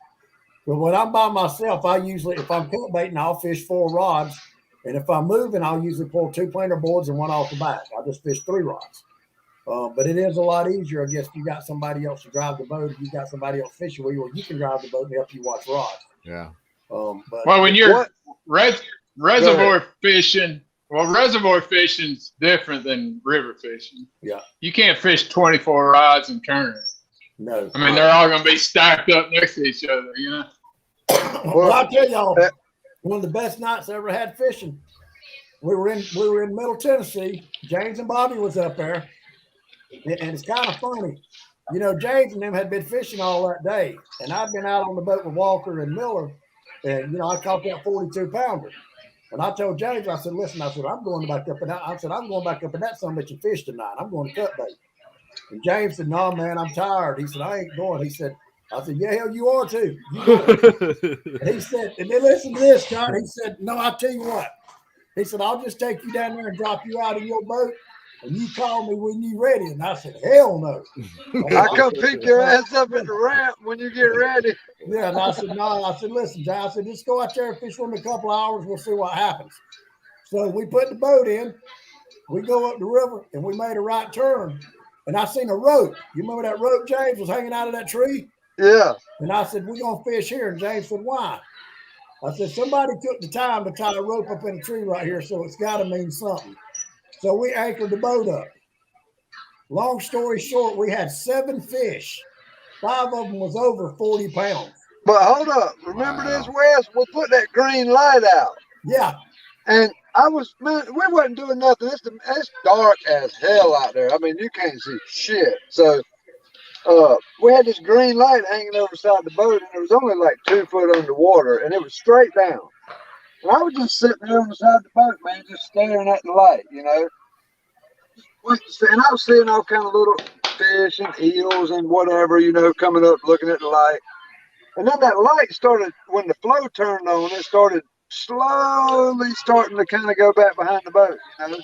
But when I'm by myself, I usually, if I'm cut baiting, I'll fish 4 rods. And if I'm moving, I'll usually pull 2 planer boards and 1 off the back. I just fish 3 rods. But it is a lot easier, I guess, if you got somebody else to drive the boat, if you got somebody else fishing with you, or you can drive the boat and help you watch rods. Yeah. Well, when you're reservoir fishing, reservoir fishing's different than river fishing. Yeah. You can't fish 24 rods in current. No. I mean, they're all going to be stacked up next to each other, Well, I'll tell y'all, one of the best nights I ever had fishing we were in Middle Tennessee. James and Bobby was up there, and it's kind of funny. You know, James and them had been fishing all that day, and I'd been out on the boat with Walker and Miller, and you know, I caught that 42-pounder. And I told James, I said, listen, I said, I'm going back up in that. I said, I'm going back up in that son bitch and fish tonight. I'm going to cut bait. And James said, no, man, I'm tired. He said, I ain't going. He said, I said, yeah, hell, you are too. You going. And he said, and then listen to this, John. He said, no, I'll tell you what. He said, I'll just take you down there and drop you out in your boat, and you call me when you're ready. And I said, hell no. I come pick your ass up at the ramp when you get ready. Yeah, and I said, no. I said, listen, John, I said, just go out there and fish for me a couple of hours. We'll see what happens. So we put the boat in. We go up the river, and we made a right turn. And I seen a rope. You remember that rope, James, was hanging out of that tree? Yeah. And I said, we're going to fish here. And James said, why? I said, somebody took the time to tie a rope up in a tree right here, so it's got to mean something. So we anchored the boat up. Long story short, we had 7 fish. 5 of them was over 40 pounds. But hold up. Remember this, Wes? We put that green light out. Yeah. And we wasn't doing nothing. It's dark as hell out there. I mean, you can't see shit. So we had this green light hanging over the side of the boat, and it was only like 2 foot underwater, and it was straight down. And I was just sitting there on the side of the boat, man, just staring at the light, you know. And I was seeing all kind of little fish and eels and whatever, you know, coming up, looking at the light. And then that light started, when the flow turned on, it started slowly starting to kind of go back behind the boat, you know.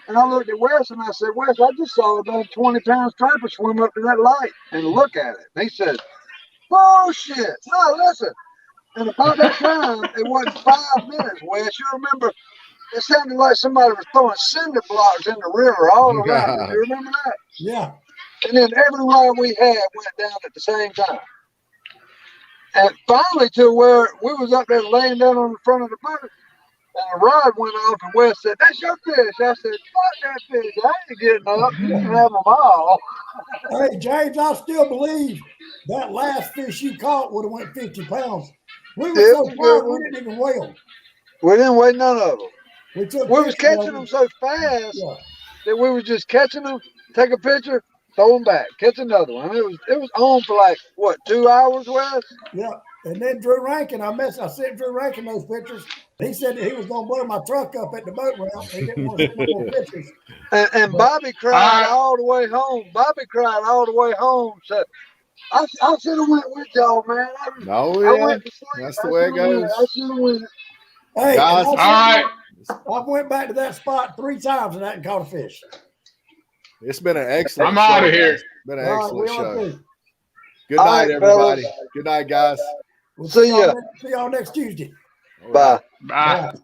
And I looked at Wes and I said, Wes, I just saw about 20-pound striper swim up to that light and look at it. And he said, bullshit. No, listen. And about that time, it wasn't 5 minutes, Wes. You remember, it sounded like somebody was throwing cinder blocks in the river all around. Do you remember that? Yeah. And then every rod we had went down at the same time. And finally to where we was up there laying down on the front of the boat, and the rod went off, and Wes said, that's your fish. I said, fuck that fish. I ain't getting up. You can have them all. Hey, James, I still believe that last fish you caught would have went 50 pounds. We were so tired, we didn't even weigh them. We didn't weigh none of them. We was catching them them so fast that we was just catching them, take a picture, throw them back, catch another one. I mean, it was on for like, what, 2 hours, Wes? Yeah. And then Drew Rankin, I sent Drew Rankin those pictures. He said that he was going to blow my truck up at the boat ramp. He didn't want to send more pictures. And Bobby cried all the way home. Bobby cried all the way home. Said, I should have went with y'all, man. I went to sleep. That's the way it goes. I should have went. Hey, Guys, all right. I went back to that spot 3 times and I hadn't caught a fish. It's been an excellent I'm out of here. It's been an excellent show. Too. Good night, right, everybody. fellas. Good night, guys. We'll See ya. See y'all next Tuesday. All right. Bye. Bye.